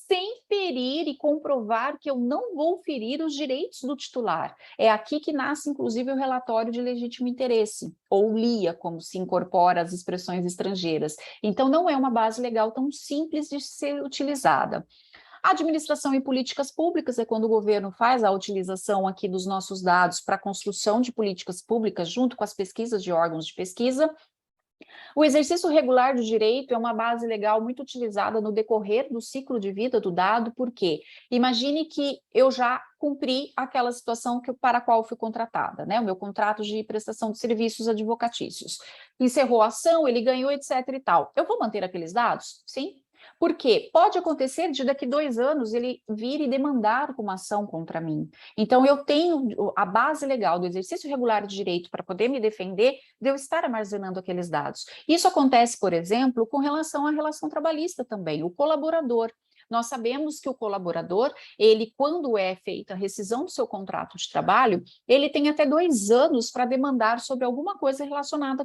sem ferir e comprovar que eu não vou ferir os direitos do titular. É aqui que nasce, inclusive, o relatório de legítimo interesse, ou LIA, como se incorpora as expressões estrangeiras. Então, não é uma base legal tão simples de ser utilizada. A administração e políticas públicas é quando o governo faz a utilização aqui dos nossos dados para a construção de políticas públicas junto com as pesquisas de órgãos de pesquisa. O exercício regular do direito é uma base legal muito utilizada no decorrer do ciclo de vida do dado, porque imagine que eu já cumpri aquela situação para a qual fui contratada, né? O meu contrato de prestação de serviços advocatícios. Encerrou a ação, ele ganhou, etc. e tal. Eu vou manter aqueles dados? Sim. Porque pode acontecer de daqui 2 anos ele vir e demandar uma ação contra mim. Então, eu tenho a base legal do exercício regular de direito para poder me defender, de eu estar armazenando aqueles dados. Isso acontece, por exemplo, com relação à relação trabalhista também, o colaborador. Nós sabemos que o colaborador, ele, quando é feita a rescisão do seu contrato de trabalho, ele tem até 2 anos para demandar sobre alguma coisa relacionada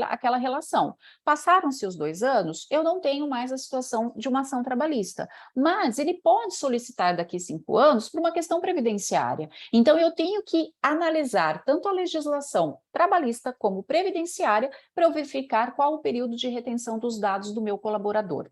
àquela relação. Passaram-se os 2 anos, eu não tenho mais a situação de uma ação trabalhista, mas ele pode solicitar daqui 5 anos por uma questão previdenciária. Então, eu tenho que analisar tanto a legislação trabalhista como previdenciária para eu verificar qual o período de retenção dos dados do meu colaborador.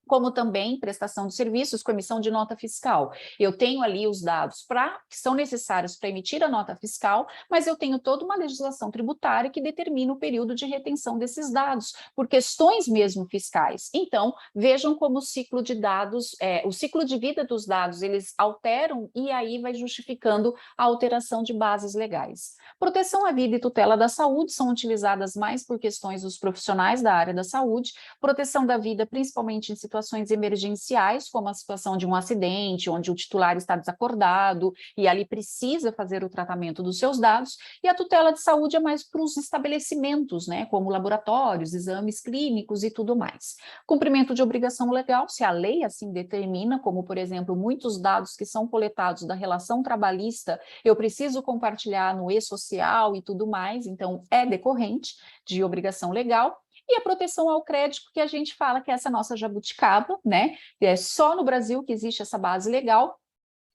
Como também prestação de serviços com emissão de nota fiscal. Eu tenho ali os dados que são necessários para emitir a nota fiscal, mas eu tenho toda uma legislação tributária que determina o período de retenção desses dados, por questões mesmo fiscais. Então, vejam como o ciclo de dados, o ciclo de vida dos dados, eles alteram e aí vai justificando a alteração de bases legais. Proteção à vida e tutela da saúde são utilizadas mais por questões dos profissionais da área da saúde, proteção da vida, principalmente em situações emergenciais, como a situação de um acidente, onde o titular está desacordado e ali precisa fazer o tratamento dos seus dados, e a tutela de saúde é mais para os estabelecimentos, né, como laboratórios, exames clínicos e tudo mais. Cumprimento de obrigação legal, se a lei assim determina, como, por exemplo, muitos dados que são coletados da relação trabalhista, eu preciso compartilhar no e-social e tudo mais, então é decorrente de obrigação legal. E a proteção ao crédito, que a gente fala que é essa nossa jabuticaba, né? É só no Brasil que existe essa base legal,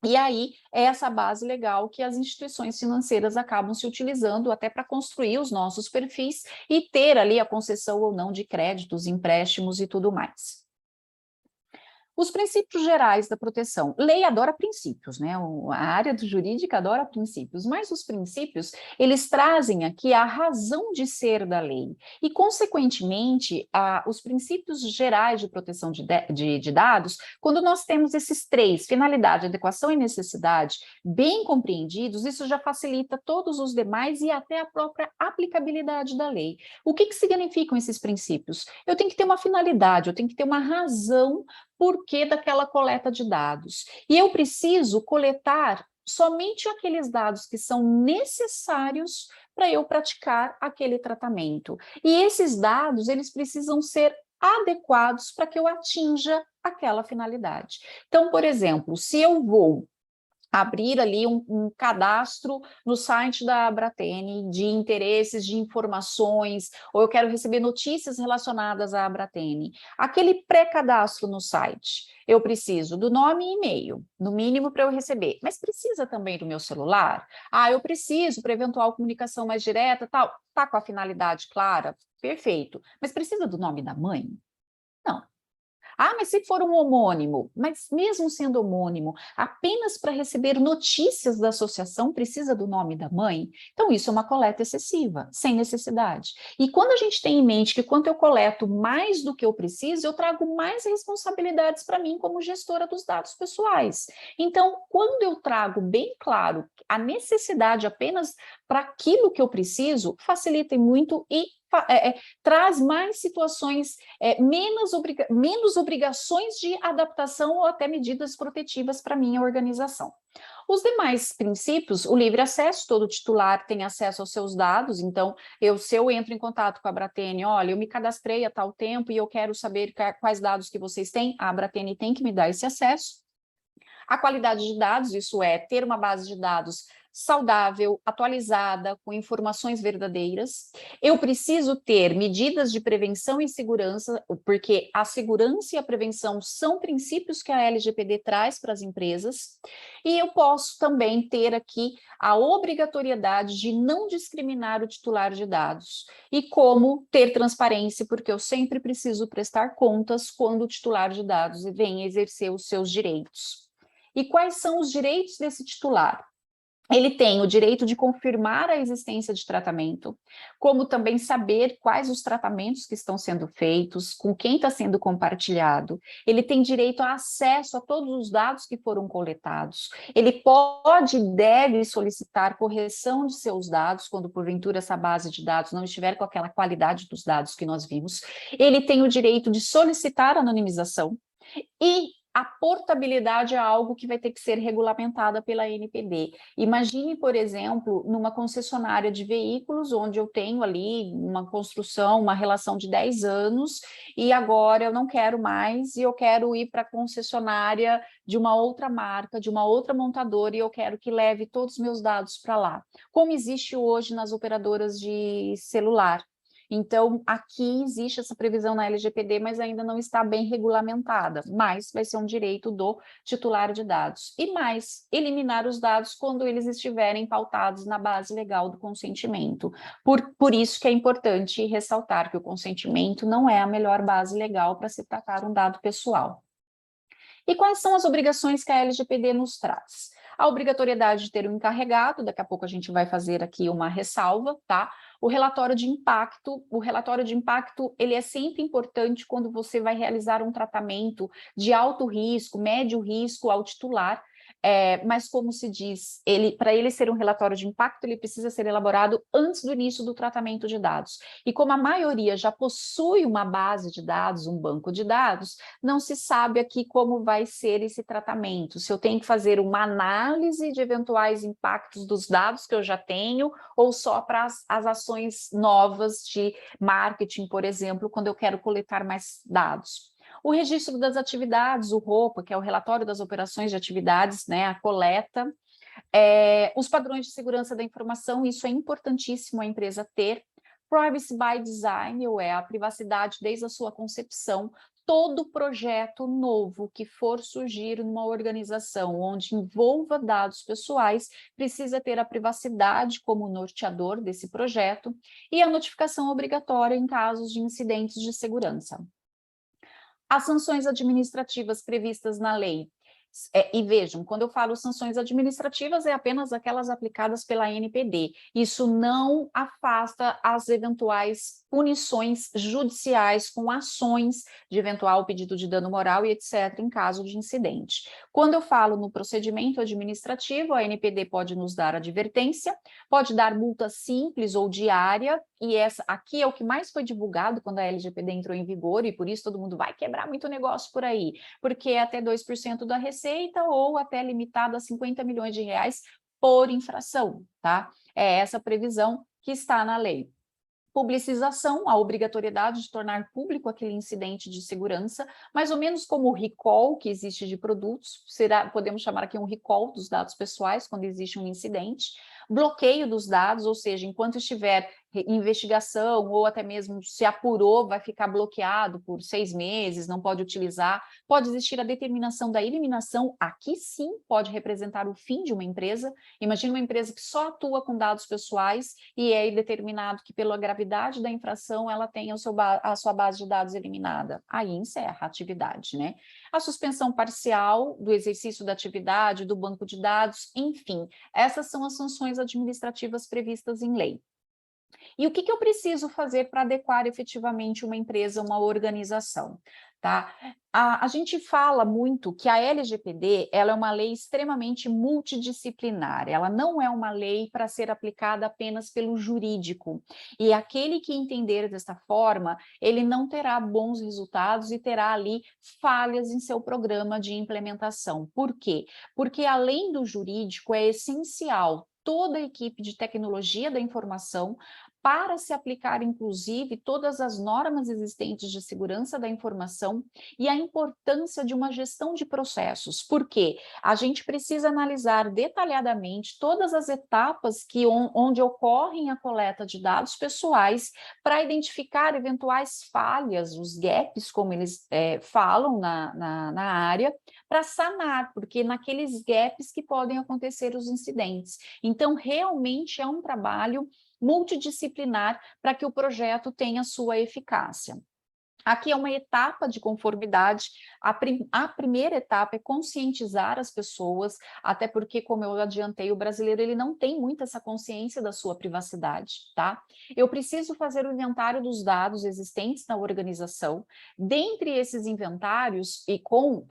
e aí é essa base legal que as instituições financeiras acabam se utilizando até para construir os nossos perfis e ter ali a concessão ou não de créditos, empréstimos e tudo mais. Os princípios gerais da proteção. Lei adora princípios, né? A área do jurídica adora princípios, mas os princípios, eles trazem aqui a razão de ser da lei. E, consequentemente, os princípios gerais de proteção de dados, quando nós temos esses 3, finalidade, adequação e necessidade, bem compreendidos, isso já facilita todos os demais e até a própria aplicabilidade da lei. O que significam esses princípios? Eu tenho que ter uma finalidade, eu tenho que ter uma razão porquê daquela coleta de dados. E eu preciso coletar somente aqueles dados que são necessários para eu praticar aquele tratamento. E esses dados, eles precisam ser adequados para que eu atinja aquela finalidade. Então, por exemplo, se eu vou abrir ali um cadastro no site da Abratene de interesses, de informações, ou eu quero receber notícias relacionadas à Abratene. Aquele pré-cadastro no site, eu preciso do nome e e-mail, no mínimo para eu receber, mas precisa também do meu celular? Eu preciso para eventual comunicação mais direta, tal, tá com a finalidade clara? Perfeito, mas precisa do nome da mãe? Não. Mas se for um homônimo, mas mesmo sendo homônimo, apenas para receber notícias da associação precisa do nome da mãe? Então, isso é uma coleta excessiva, sem necessidade. E quando a gente tem em mente que quando eu coleto mais do que eu preciso, eu trago mais responsabilidades para mim como gestora dos dados pessoais. Então, quando eu trago bem claro a necessidade apenas para aquilo que eu preciso, facilita muito e traz mais situações, menos obrigações de adaptação ou até medidas protetivas para a minha organização. Os demais princípios, o livre acesso, todo titular tem acesso aos seus dados, então, se eu entro em contato com a Abratene, olha, eu me cadastrei há tal tempo e eu quero saber quais dados que vocês têm, a Abratene tem que me dar esse acesso. A qualidade de dados, isso é ter uma base de dados saudável, atualizada, com informações verdadeiras. Eu preciso ter medidas de prevenção e segurança, porque a segurança e a prevenção são princípios que a LGPD traz para as empresas. E eu posso também ter aqui a obrigatoriedade de não discriminar o titular de dados. E como ter transparência, porque eu sempre preciso prestar contas quando o titular de dados vem exercer os seus direitos. E quais são os direitos desse titular? Ele tem o direito de confirmar a existência de tratamento, como também saber quais os tratamentos que estão sendo feitos, com quem está sendo compartilhado. Ele tem direito a acesso a todos os dados que foram coletados. Ele pode e deve solicitar correção de seus dados, quando porventura essa base de dados não estiver com aquela qualidade dos dados que nós vimos. Ele tem o direito de solicitar anonimização e a portabilidade é algo que vai ter que ser regulamentada pela ANPD. Imagine, por exemplo, numa concessionária de veículos, onde eu tenho ali uma construção, uma relação de 10 anos, e agora eu não quero mais, e eu quero ir para a concessionária de uma outra marca, de uma outra montadora, e eu quero que leve todos os meus dados para lá. Como existe hoje nas operadoras de celular. Então, aqui existe essa previsão na LGPD, mas ainda não está bem regulamentada, mas vai ser um direito do titular de dados. E mais, eliminar os dados quando eles estiverem pautados na base legal do consentimento. Por isso que é importante ressaltar que o consentimento não é a melhor base legal para se tratar um dado pessoal. E quais são as obrigações que a LGPD nos traz? A obrigatoriedade de ter um encarregado, daqui a pouco a gente vai fazer aqui uma ressalva, tá? O relatório de impacto, ele é sempre importante quando você vai realizar um tratamento de alto risco, médio risco ao titular, mas como se diz, para ele ser um relatório de impacto, ele precisa ser elaborado antes do início do tratamento de dados. E como a maioria já possui uma base de dados, um banco de dados, não se sabe aqui como vai ser esse tratamento. Se eu tenho que fazer uma análise de eventuais impactos dos dados que eu já tenho, ou só para as ações novas de marketing, por exemplo, quando eu quero coletar mais dados. O registro das atividades, o ROPA, que é o relatório das operações de atividades, né, a coleta, os padrões de segurança da informação, isso é importantíssimo a empresa ter. Privacy by Design, ou a privacidade desde a sua concepção. Todo projeto novo que for surgir numa organização onde envolva dados pessoais precisa ter a privacidade como norteador desse projeto e a notificação obrigatória em casos de incidentes de segurança. As sanções administrativas previstas na lei. E vejam, quando eu falo sanções administrativas, é apenas aquelas aplicadas pela ANPD. Isso não afasta as eventuais punições judiciais com ações de eventual pedido de dano moral e etc., em caso de incidente. Quando eu falo no procedimento administrativo, a ANPD pode nos dar advertência, pode dar multa simples ou diária, e essa aqui é o que mais foi divulgado quando a LGPD entrou em vigor, e por isso todo mundo vai quebrar muito negócio por aí, porque é até 2% da receita ou até limitado a 50 milhões de reais por infração, tá? É essa previsão que está na lei. Publicização, a obrigatoriedade de tornar público aquele incidente de segurança, mais ou menos como o recall que existe de produtos, podemos chamar aqui um recall dos dados pessoais quando existe um incidente. Bloqueio dos dados, ou seja, enquanto estiver investigação ou até mesmo se apurou, vai ficar bloqueado por 6 meses, não pode utilizar. Pode existir a determinação da eliminação, aqui sim pode representar o fim de uma empresa. Imagina uma empresa que só atua com dados pessoais e é determinado que pela gravidade da infração ela tenha a sua base de dados eliminada. Aí encerra a atividade, né? A suspensão parcial do exercício da atividade, do banco de dados, enfim, essas são as sanções administrativas previstas em lei. E o que eu preciso fazer para adequar efetivamente uma empresa, uma organização? Tá? A gente fala muito que a LGPD ela é uma lei extremamente multidisciplinar, ela não é uma lei para ser aplicada apenas pelo jurídico, e aquele que entender desta forma, ele não terá bons resultados e terá ali falhas em seu programa de implementação. Por quê? Porque além do jurídico é essencial toda a equipe de tecnologia da informação para se aplicar, inclusive, todas as normas existentes de segurança da informação e a importância de uma gestão de processos, porque a gente precisa analisar detalhadamente todas as etapas onde ocorrem a coleta de dados pessoais para identificar eventuais falhas, os gaps, como eles falam na área, para sanar, porque naqueles gaps que podem acontecer os incidentes. Então, realmente é um trabalho multidisciplinar para que o projeto tenha sua eficácia. Aqui é uma etapa de conformidade. A primeira etapa é conscientizar as pessoas, até porque, como eu adiantei, o brasileiro ele não tem muito essa consciência da sua privacidade, tá? Eu preciso fazer o inventário dos dados existentes na organização. Dentre esses inventários, e com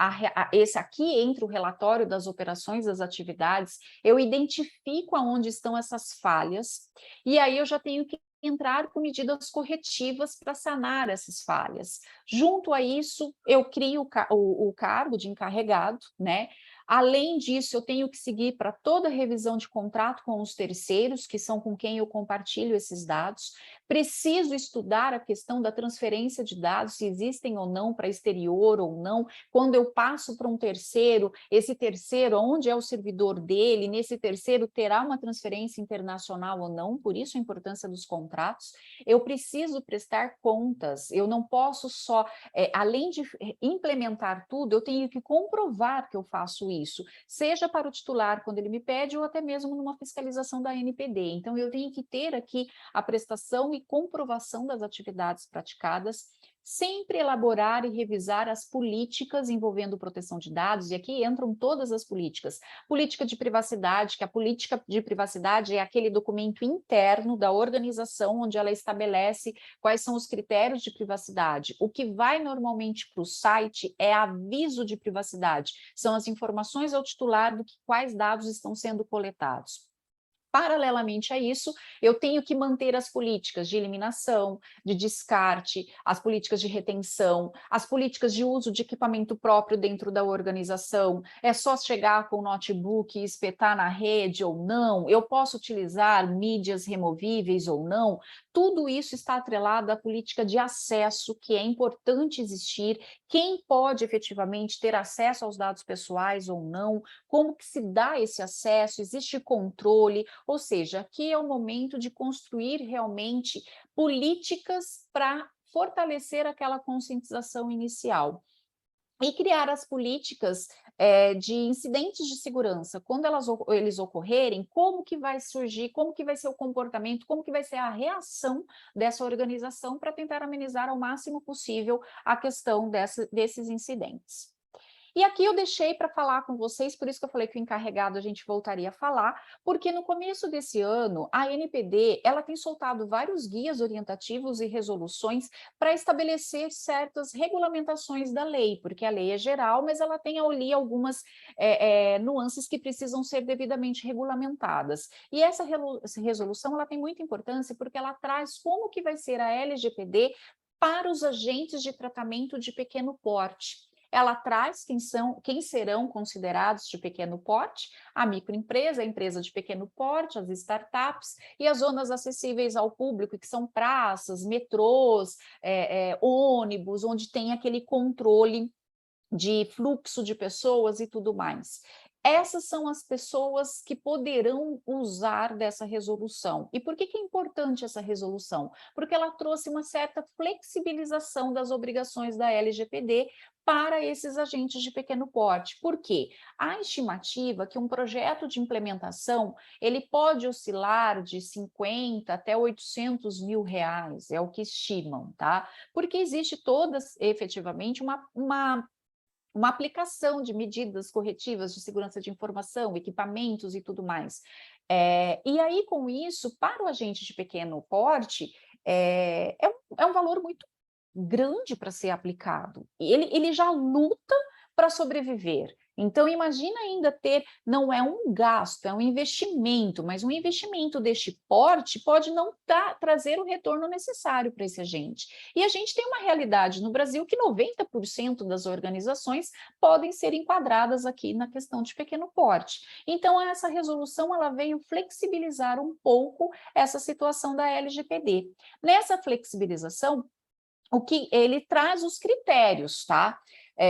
esse aqui entre o relatório das operações, das atividades, eu identifico aonde estão essas falhas, e aí eu já tenho que entrar com medidas corretivas para sanar essas falhas. Junto a isso, eu crio o cargo de encarregado, né? Além disso, eu tenho que seguir para toda revisão de contrato com os terceiros, que são com quem eu compartilho esses dados. Preciso estudar a questão da transferência de dados, se existem ou não para exterior ou não. Quando eu passo para um terceiro, esse terceiro, onde é o servidor dele, nesse terceiro terá uma transferência internacional ou não, por isso a importância dos contratos. Eu preciso prestar contas, eu não posso só, além de implementar tudo, eu tenho que comprovar que eu faço isso, seja para o titular quando ele me pede ou até mesmo numa fiscalização da NPD. Então, eu tenho que ter aqui a prestação e comprovação das atividades praticadas, sempre elaborar e revisar as políticas envolvendo proteção de dados, e aqui entram todas as políticas. Política de privacidade, que a política de privacidade é aquele documento interno da organização onde ela estabelece quais são os critérios de privacidade. O que vai normalmente para o site é aviso de privacidade, são as informações ao titular do que quais dados estão sendo coletados. Paralelamente a isso, eu tenho que manter as políticas de eliminação, de descarte, as políticas de retenção, as políticas de uso de equipamento próprio dentro da organização. É só chegar com o notebook e espetar na rede ou não? Eu posso utilizar mídias removíveis ou não? Tudo isso está atrelado à política de acesso, que é importante existir. Quem pode efetivamente ter acesso aos dados pessoais ou não? Como que se dá esse acesso? Existe controle? Ou seja, aqui é o momento de construir realmente políticas para fortalecer aquela conscientização inicial. E criar as políticas de incidentes de segurança, quando eles ocorrerem, como que vai surgir, como que vai ser o comportamento, como que vai ser a reação dessa organização para tentar amenizar ao máximo possível a questão desses incidentes. E aqui eu deixei para falar com vocês, por isso que eu falei que o encarregado a gente voltaria a falar, porque no começo desse ano, a NPD, ela tem soltado vários guias orientativos e resoluções para estabelecer certas regulamentações da lei, porque a lei é geral, mas ela tem ali algumas nuances que precisam ser devidamente regulamentadas. E essa resolução, ela tem muita importância porque ela traz como que vai ser a LGPD para os agentes de tratamento de pequeno porte. Ela traz quem serão considerados de pequeno porte, a microempresa, a empresa de pequeno porte, as startups e as zonas acessíveis ao público, que são praças, metrôs, ônibus, onde tem aquele controle de fluxo de pessoas e tudo mais. Essas são as pessoas que poderão usar dessa resolução. E por que é importante essa resolução? Porque ela trouxe uma certa flexibilização das obrigações da LGPD para esses agentes de pequeno porte. Por quê? Há estimativa que um projeto de implementação ele pode oscilar de 50 até 800 mil reais, é o que estimam, tá? Porque existe efetivamente uma aplicação de medidas corretivas de segurança de informação, equipamentos e tudo mais. E aí, com isso, para o agente de pequeno porte, é um valor muito grande para ser aplicado. Ele já luta para sobreviver. Então, imagina ainda ter, não é um gasto, é um investimento, mas um investimento deste porte pode não trazer o retorno necessário para esse agente. E a gente tem uma realidade no Brasil que 90% das organizações podem ser enquadradas aqui na questão de pequeno porte. Então, essa resolução ela veio flexibilizar um pouco essa situação da LGPD. Nessa flexibilização, o que ele traz os critérios, tá?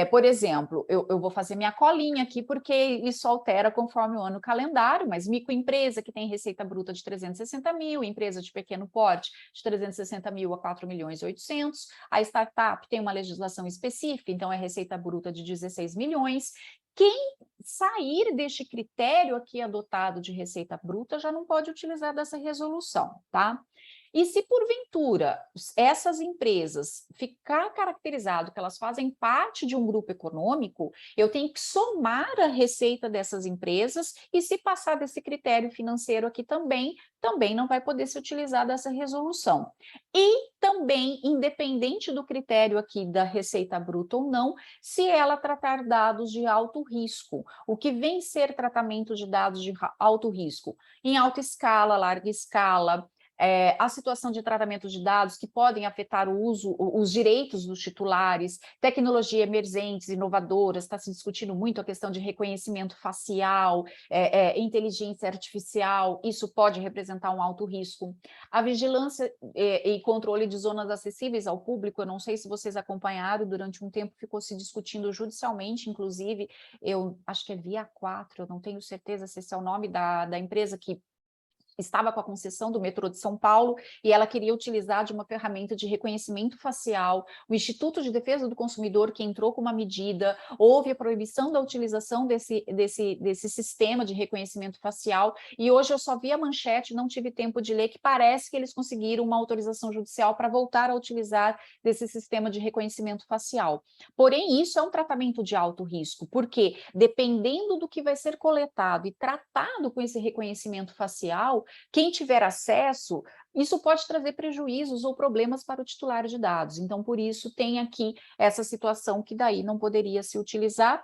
Por exemplo, eu vou fazer minha colinha aqui, porque isso altera conforme o ano calendário, mas microempresa que tem receita bruta de 360 mil, empresa de pequeno porte de 360 mil a 4 milhões e 800, a startup tem uma legislação específica, então é receita bruta de 16 milhões. Quem sair deste critério aqui adotado de receita bruta já não pode utilizar dessa resolução, tá? E se porventura essas empresas ficar caracterizado que elas fazem parte de um grupo econômico, eu tenho que somar a receita dessas empresas e se passar desse critério financeiro aqui também não vai poder se utilizar dessa resolução. E também, independente do critério aqui da receita bruta ou não, se ela tratar dados de alto risco. O que vem ser tratamento de dados de alto risco? Em alta escala, larga escala, a situação de tratamento de dados que podem afetar o uso, os direitos dos titulares, tecnologia emergentes, inovadoras, está se discutindo muito a questão de reconhecimento facial, inteligência artificial, isso pode representar um alto risco. A vigilância e controle de zonas acessíveis ao público, eu não sei se vocês acompanharam, durante um tempo ficou se discutindo judicialmente, inclusive, eu acho que é Via 4, eu não tenho certeza se esse é o nome da empresa que estava com a concessão do metrô de São Paulo e ela queria utilizar de uma ferramenta de reconhecimento facial. O Instituto de Defesa do Consumidor, que entrou com uma medida, houve a proibição da utilização desse sistema de reconhecimento facial, e hoje eu só vi a manchete, não tive tempo de ler, que parece que eles conseguiram uma autorização judicial para voltar a utilizar desse sistema de reconhecimento facial. Porém, isso é um tratamento de alto risco, porque dependendo do que vai ser coletado e tratado com esse reconhecimento facial, quem tiver acesso, isso pode trazer prejuízos ou problemas para o titular de dados. Então, por isso, tem aqui essa situação que daí não poderia se utilizar.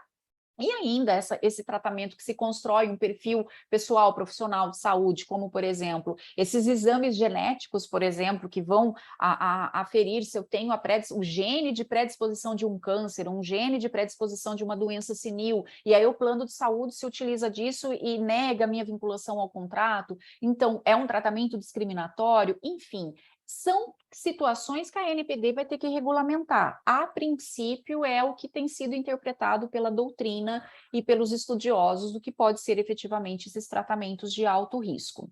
E ainda esse tratamento que se constrói um perfil pessoal, profissional de saúde, como, por exemplo, esses exames genéticos, por exemplo, que vão aferir se eu tenho o gene de predisposição de um câncer, um gene de predisposição de uma doença senil, e aí o plano de saúde se utiliza disso e nega a minha vinculação ao contrato. Então, é um tratamento discriminatório, enfim. São situações que a ANPD vai ter que regulamentar. A princípio, é o que tem sido interpretado pela doutrina e pelos estudiosos do que pode ser efetivamente esses tratamentos de alto risco.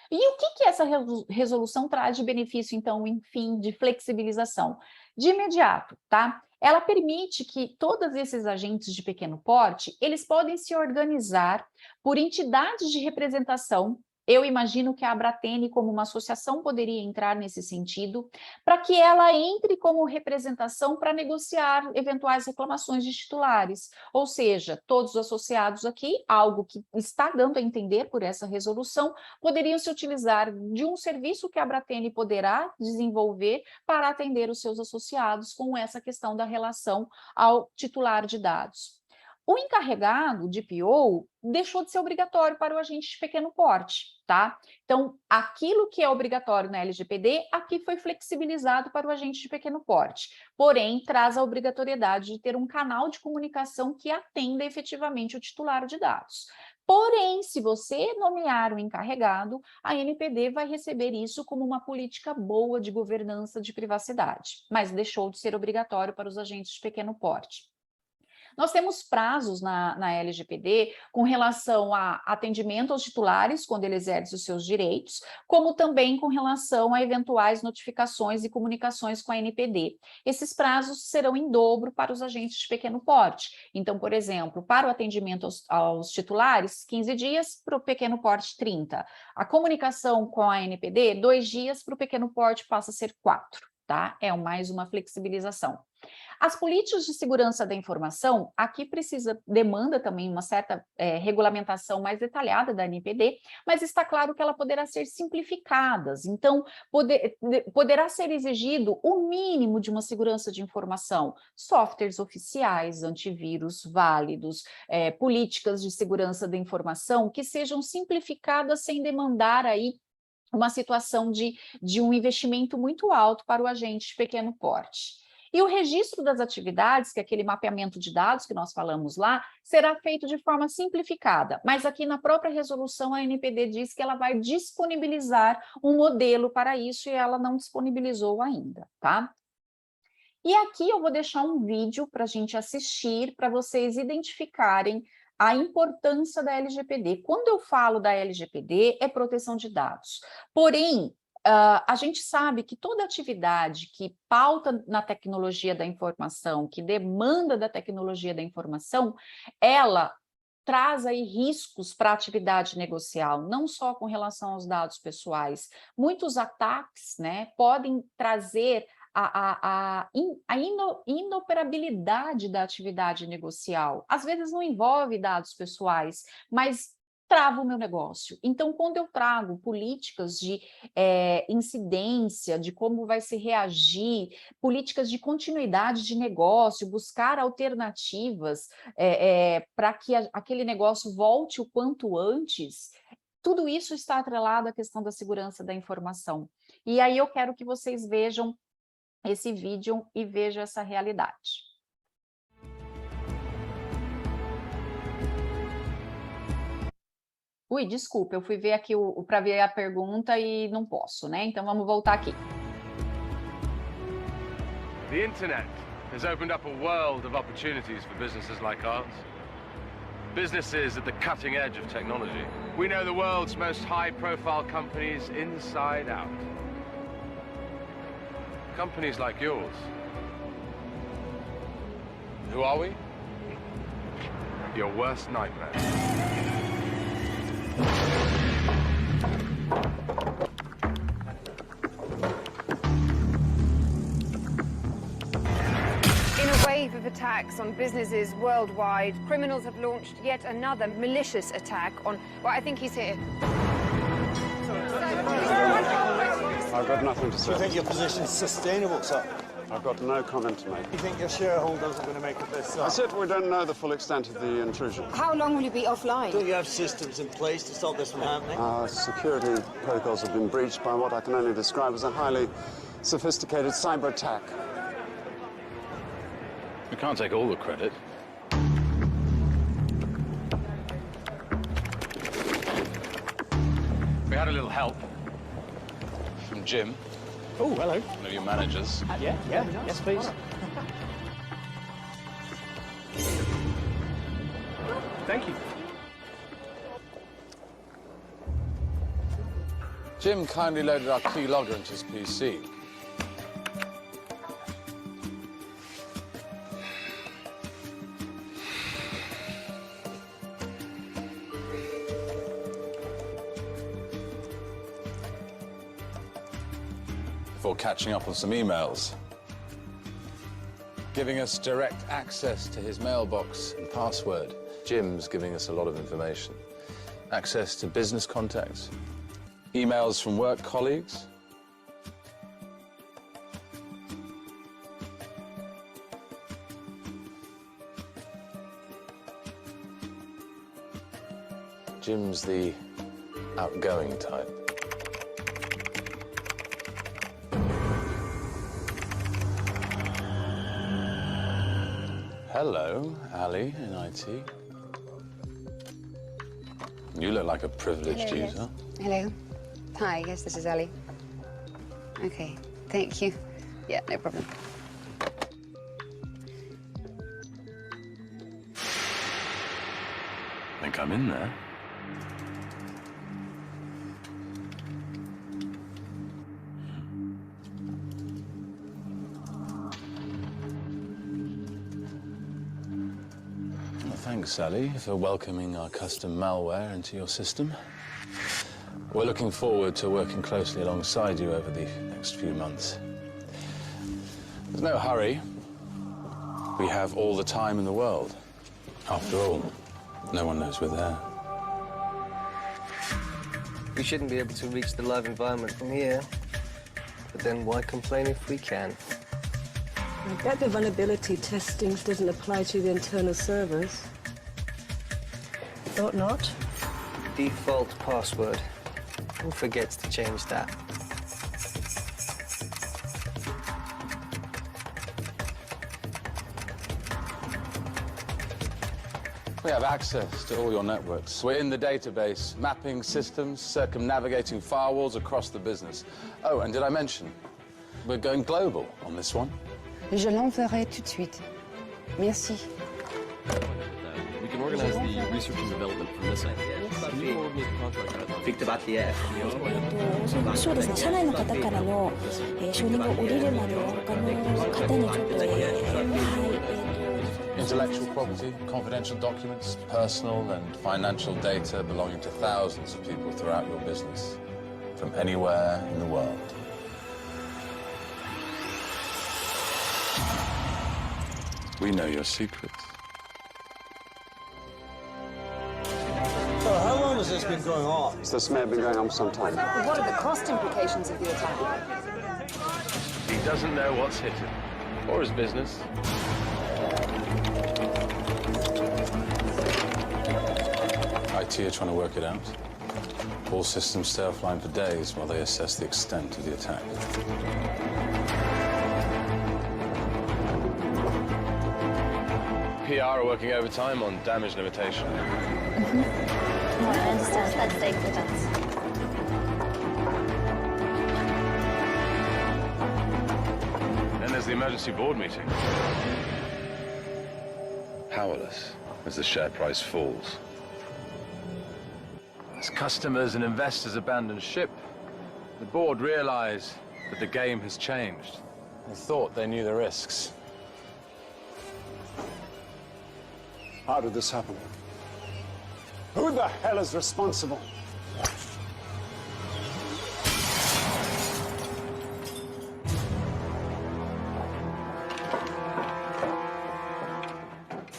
E o que essa resolução traz de benefício, então, enfim, de flexibilização? De imediato, tá? Ela permite que todos esses agentes de pequeno porte, eles podem se organizar por entidades de representação. Eu imagino que a Abratene, como uma associação, poderia entrar nesse sentido, para que ela entre como representação para negociar eventuais reclamações de titulares. Ou seja, todos os associados aqui, algo que está dando a entender por essa resolução, poderiam se utilizar de um serviço que a Abratene poderá desenvolver para atender os seus associados com essa questão da relação ao titular de dados. O encarregado de PO deixou de ser obrigatório para o agente de pequeno porte, tá? Então, aquilo que é obrigatório na LGPD, aqui foi flexibilizado para o agente de pequeno porte, porém, traz a obrigatoriedade de ter um canal de comunicação que atenda efetivamente o titular de dados. Porém, se você nomear o encarregado, a ANPD vai receber isso como uma política boa de governança de privacidade, mas deixou de ser obrigatório para os agentes de pequeno porte. Nós temos prazos na LGPD com relação a atendimento aos titulares, quando ele exerce os seus direitos, como também com relação a eventuais notificações e comunicações com a ANPD. Esses prazos serão em dobro para os agentes de pequeno porte. Então, por exemplo, para o atendimento aos titulares, 15 dias, para o pequeno porte, 30. A comunicação com a ANPD, 2 dias, para o pequeno porte passa a ser 4. Tá? É mais uma flexibilização. As políticas de segurança da informação, aqui demanda também uma certa regulamentação mais detalhada da NPD, mas está claro que ela poderá ser simplificada. Então, poderá ser exigido o mínimo de uma segurança de informação, softwares oficiais, antivírus válidos, políticas de segurança da informação que sejam simplificadas sem demandar aí uma situação de um investimento muito alto para o agente de pequeno porte. E o registro das atividades, que é aquele mapeamento de dados que nós falamos lá, será feito de forma simplificada, mas aqui na própria resolução a NPD diz que ela vai disponibilizar um modelo para isso e ela não disponibilizou ainda, tá? E aqui eu vou deixar um vídeo para a gente assistir, para vocês identificarem a importância da LGPD. Quando eu falo da LGPD, é proteção de dados. Porém, a gente sabe que toda atividade que pauta na tecnologia da informação, que demanda da tecnologia da informação, ela traz aí riscos para a atividade negocial, não só com relação aos dados pessoais. Muitos ataques, né, podem trazer a inoperabilidade da atividade negocial. Às vezes não envolve dados pessoais, mas trava o meu negócio. Então, quando eu trago políticas de incidência, de como vai se reagir, políticas de continuidade de negócio, buscar alternativas para que aquele negócio volte o quanto antes, tudo isso está atrelado à questão da segurança da informação. E aí eu quero que vocês vejam esse vídeo e vejam essa realidade. Ui, desculpa, eu fui ver aqui para ver a pergunta e não posso, né? Então vamos voltar aqui. The internet has opened up a world of opportunities for businesses like ours. Businesses at the cutting edge of technology. We know the world's most high-profile companies inside out. Companies like yours. Who are we? Your worst nightmare. In a wave of attacks on businesses worldwide, criminals have launched yet another malicious attack on, well, I think he's here. I've got nothing to say. Do you think your position is sustainable, sir? I've got no comment to make. Do you think your shareholders are going to make it this, sir? I said we don't know the full extent of the intrusion. How long will you be offline? Do you have systems in place to stop this from happening? Our security protocols have been breached by what I can only describe as a highly sophisticated cyber attack. We can't take all the credit. We had a little help from Jim. Oh, hello. One of your managers. Yeah, yes, please. Thank you. Jim kindly loaded our keylogger into his PC. Before catching up on some emails, giving us direct access to his mailbox and password. Jim's giving us a lot of information. Access to business contacts, emails from work colleagues. Jim's the outgoing type. Hello, Ali in IT. You look like a privileged Hello, user. Hello. Hi, yes, this is Ali. Okay, thank you. Yeah, no problem. I think I'm in there. Thanks, Sally, for welcoming our custom malware into your system. We're looking forward to working closely alongside you over the next few months. There's no hurry. We have all the time in the world. After all, no one knows we're there. We shouldn't be able to reach the live environment from here. But then why complain if we can? I bet the vulnerability testing doesn't apply to the internal servers. Thought not. Default password. Who forgets to change that? We have access to all your networks. We're in the database, mapping systems, circumnavigating firewalls across the business. Oh, and did I mention, we're going global on this one. Je l'enverrai tout de suite. Merci. We can organize the research and development from this end. Can you forward me the contract outline? そうですね、社内の方からの、承認が下りるまでは他の方にちょっと、Intellectual property, confidential documents, personal and financial data belonging to thousands of people throughout your business, from anywhere in the world. We know your secrets. So how long has this been going on? This may have been going on for some time. What are the cost implications of the attack? He doesn't know what's hit him, or his business. IT are trying to work it out. All systems stay offline for days while they assess the extent of the attack. PR are working overtime on damage limitation. No, I understand that's safe with us. Then there's the emergency board meeting. Powerless as the share price falls. As customers and investors abandon ship, the board realize that the game has changed. They thought they knew the risks. How did this happen? Who the hell is responsible?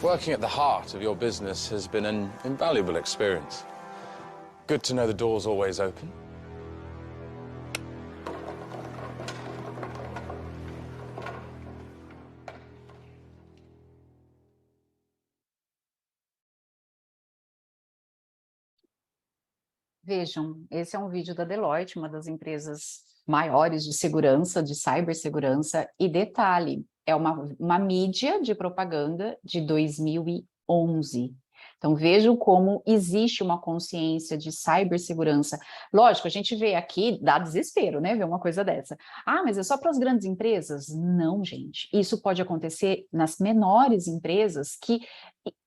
Working at the heart of your business has been an invaluable experience. Good to know the door's always open. Vejam, esse é um vídeo da Deloitte, uma das empresas maiores de segurança, de cibersegurança, e detalhe, é uma mídia de propaganda de 2011. Então, vejam como existe uma consciência de cibersegurança. Lógico, a gente vê aqui, dá desespero, né, ver uma coisa dessa. Ah, mas é só para as grandes empresas? Não, gente. Isso pode acontecer nas menores empresas, que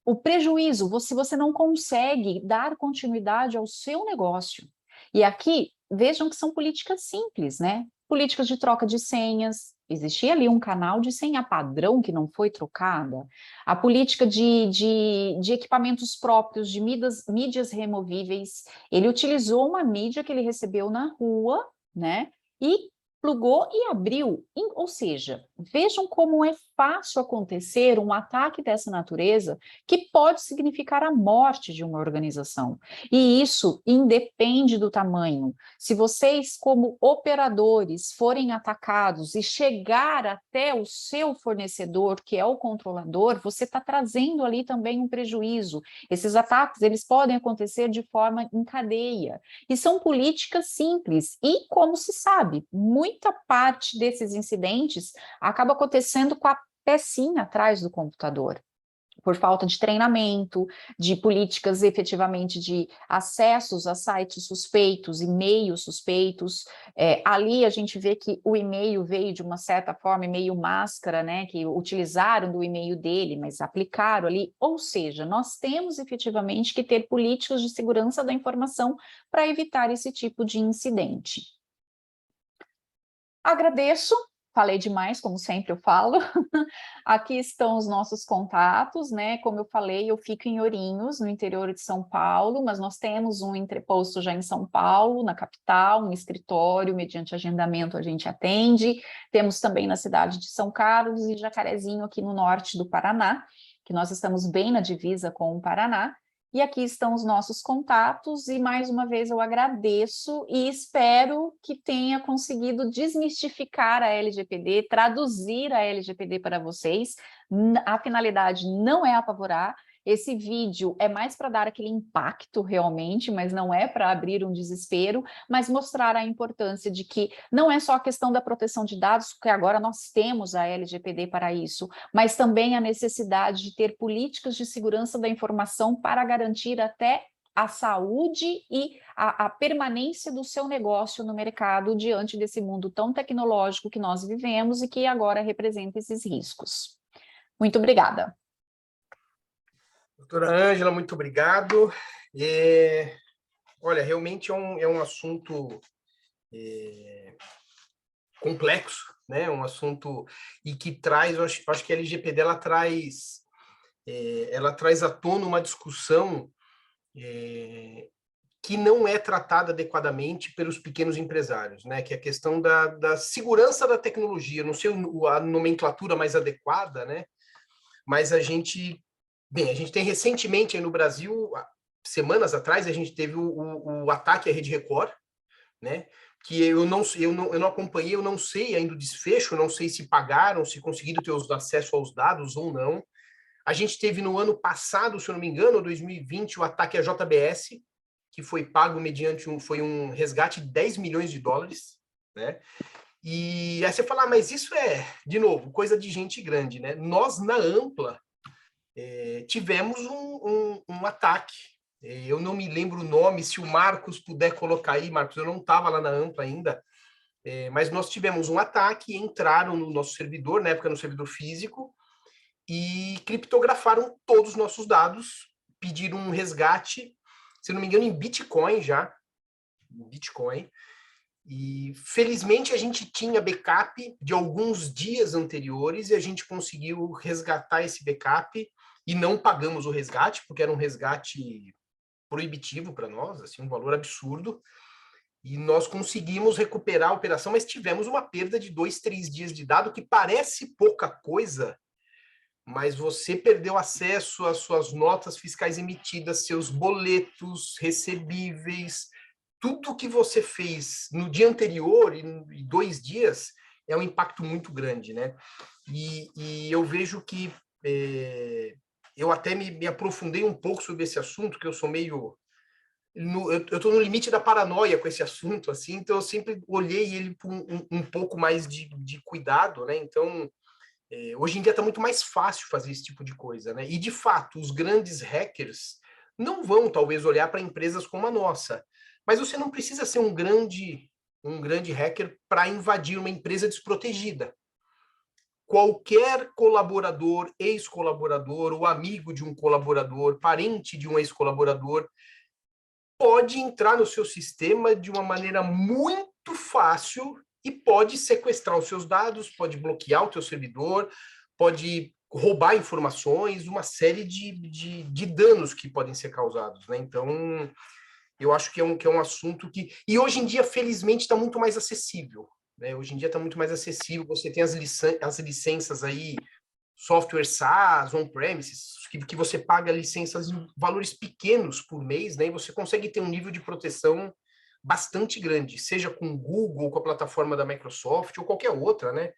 o prejuízo, se você não consegue dar continuidade ao seu negócio. E aqui, vejam que são políticas simples, né? Políticas de troca de senhas, existia ali um canal de senha padrão que não foi trocada, a política de equipamentos próprios, de mídias removíveis, ele utilizou uma mídia que ele recebeu na rua, né, e plugou e abriu, ou seja, vejam como é fácil acontecer um ataque dessa natureza que pode significar a morte de uma organização. E isso independe do tamanho. Se vocês, como operadores, forem atacados e chegar até o seu fornecedor, que é o controlador, você está trazendo ali também um prejuízo. Esses ataques, eles podem acontecer de forma em cadeia. E são políticas simples. E, como se sabe, muita parte desses incidentes acaba acontecendo com a pecinha atrás do computador, por falta de treinamento, de políticas efetivamente de acessos a sites suspeitos, e-mails suspeitos. Ali a gente vê que o e-mail veio de uma certa forma, e-mail máscara, né, que utilizaram do e-mail dele, mas aplicaram ali. Ou seja, nós temos efetivamente que ter políticas de segurança da informação para evitar esse tipo de incidente. Agradeço falei demais, como sempre eu falo. Aqui estão os nossos contatos, né? Como eu falei, eu fico em Ourinhos, no interior de São Paulo, mas nós temos um entreposto já em São Paulo, na capital, um escritório, mediante agendamento a gente atende. Temos também na cidade de São Carlos e Jacarezinho, aqui no norte do Paraná, que nós estamos bem na divisa com o Paraná. E aqui estão os nossos contatos, e mais uma vez eu agradeço e espero que tenha conseguido desmistificar a LGPD, traduzir a LGPD para vocês. A finalidade não é apavorar, esse vídeo é mais para dar aquele impacto realmente, mas não é para abrir um desespero, mas mostrar a importância de que não é só a questão da proteção de dados, porque agora nós temos a LGPD para isso, mas também a necessidade de ter políticas de segurança da informação para garantir até a saúde e a permanência do seu negócio no mercado diante desse mundo tão tecnológico que nós vivemos e que agora representa esses riscos. Muito obrigada. Doutora Ângela, muito obrigado. Olha, realmente é um assunto complexo, né? Um assunto e que traz, eu acho que a LGPD ela traz à tona uma discussão que não é tratada adequadamente pelos pequenos empresários, né? Que é a questão da segurança da tecnologia. Não sei a nomenclatura mais adequada, né? Mas a gente tem recentemente aí no Brasil, semanas atrás, a gente teve o ataque à Rede Record, né? Que eu não acompanhei, eu não sei ainda o desfecho, não sei se pagaram, se conseguiram ter acesso aos dados ou não. A gente teve no ano passado, se eu não me engano, 2020, o ataque à JBS, que foi pago mediante foi um resgate de 10 milhões de dólares, né? E aí você fala, mas isso de novo, coisa de gente grande, né? Nós, na Ampla, tivemos um ataque. Eu não me lembro o nome, se o Marcos puder colocar aí, Marcos, eu não estava lá na Ampla ainda, mas nós tivemos um ataque, entraram no nosso servidor, na época no servidor físico, e criptografaram todos os nossos dados, pediram um resgate, se não me engano, em Bitcoin já, e felizmente a gente tinha backup de alguns dias anteriores e a gente conseguiu resgatar esse backup e não pagamos o resgate, porque era um resgate proibitivo para nós, assim, um valor absurdo, e nós conseguimos recuperar a operação, mas tivemos uma perda de 2, 3 dias de dado, que parece pouca coisa, mas você perdeu acesso às suas notas fiscais emitidas, seus boletos recebíveis, tudo que você fez no dia anterior e 2 dias é um impacto muito grande, né? E eu vejo que eu até me aprofundei um pouco sobre esse assunto, que eu sou meio... eu estou no limite da paranoia com esse assunto, assim, então eu sempre olhei ele com um pouco mais de cuidado, né? Então, hoje em dia está muito mais fácil fazer esse tipo de coisa, né? E, de fato, os grandes hackers não vão, talvez, olhar para empresas como a nossa, mas você não precisa ser um grande hacker para invadir uma empresa desprotegida. Qualquer colaborador, ex-colaborador, ou amigo de um colaborador, parente de um ex-colaborador, pode entrar no seu sistema de uma maneira muito fácil e pode sequestrar os seus dados, pode bloquear o teu servidor, pode roubar informações, uma série de danos que podem ser causados, né? Então, eu acho que é um assunto que... E hoje em dia, felizmente, está muito mais acessível, né? Hoje em dia está muito mais acessível, você tem as licenças aí, software SaaS, on-premises, que você paga licenças em valores pequenos por mês, né? E você consegue ter um nível de proteção bastante grande, seja com o Google, com a plataforma da Microsoft, ou qualquer outra, né?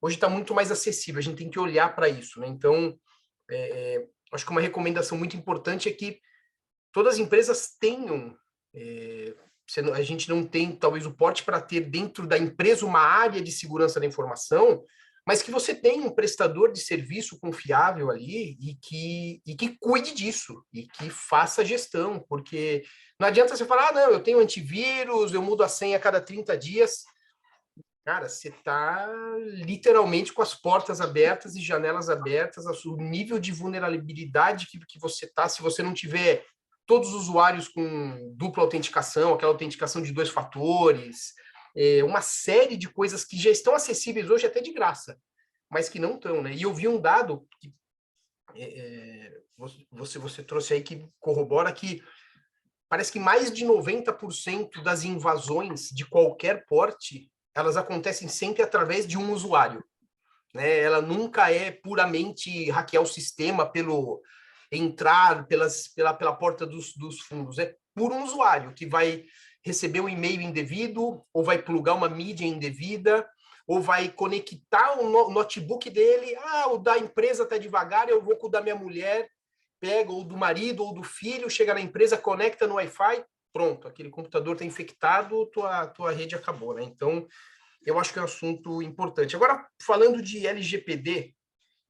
Hoje está muito mais acessível, a gente tem que olhar para isso, né? Então, acho que uma recomendação muito importante é que todas as empresas tenham... a gente não tem, talvez, o porte para ter dentro da empresa uma área de segurança da informação, mas que você tenha um prestador de serviço confiável ali e que cuide disso, e que faça a gestão, porque não adianta você falar, não, eu tenho antivírus, eu mudo a senha a cada 30 dias. Cara, você está literalmente com as portas abertas e janelas abertas, o nível de vulnerabilidade que você está, se você não tiver todos os usuários com dupla autenticação, aquela autenticação de 2 fatores, uma série de coisas que já estão acessíveis hoje até de graça, mas que não estão, né? E eu vi um dado que você trouxe aí que corrobora que parece que mais de 90% das invasões de qualquer porte, elas acontecem sempre através de um usuário, né? Ela nunca é puramente hackear o sistema entrar pela porta dos fundos. É por um usuário que vai receber um e-mail indevido, ou vai plugar uma mídia indevida, ou vai conectar o notebook dele. O da empresa está devagar, eu vou com o da minha mulher, pega, ou do marido, ou do filho, chega na empresa, conecta no Wi-Fi, pronto, aquele computador está infectado, tua rede acabou, né? Então, eu acho que é um assunto importante. Agora, falando de LGPD,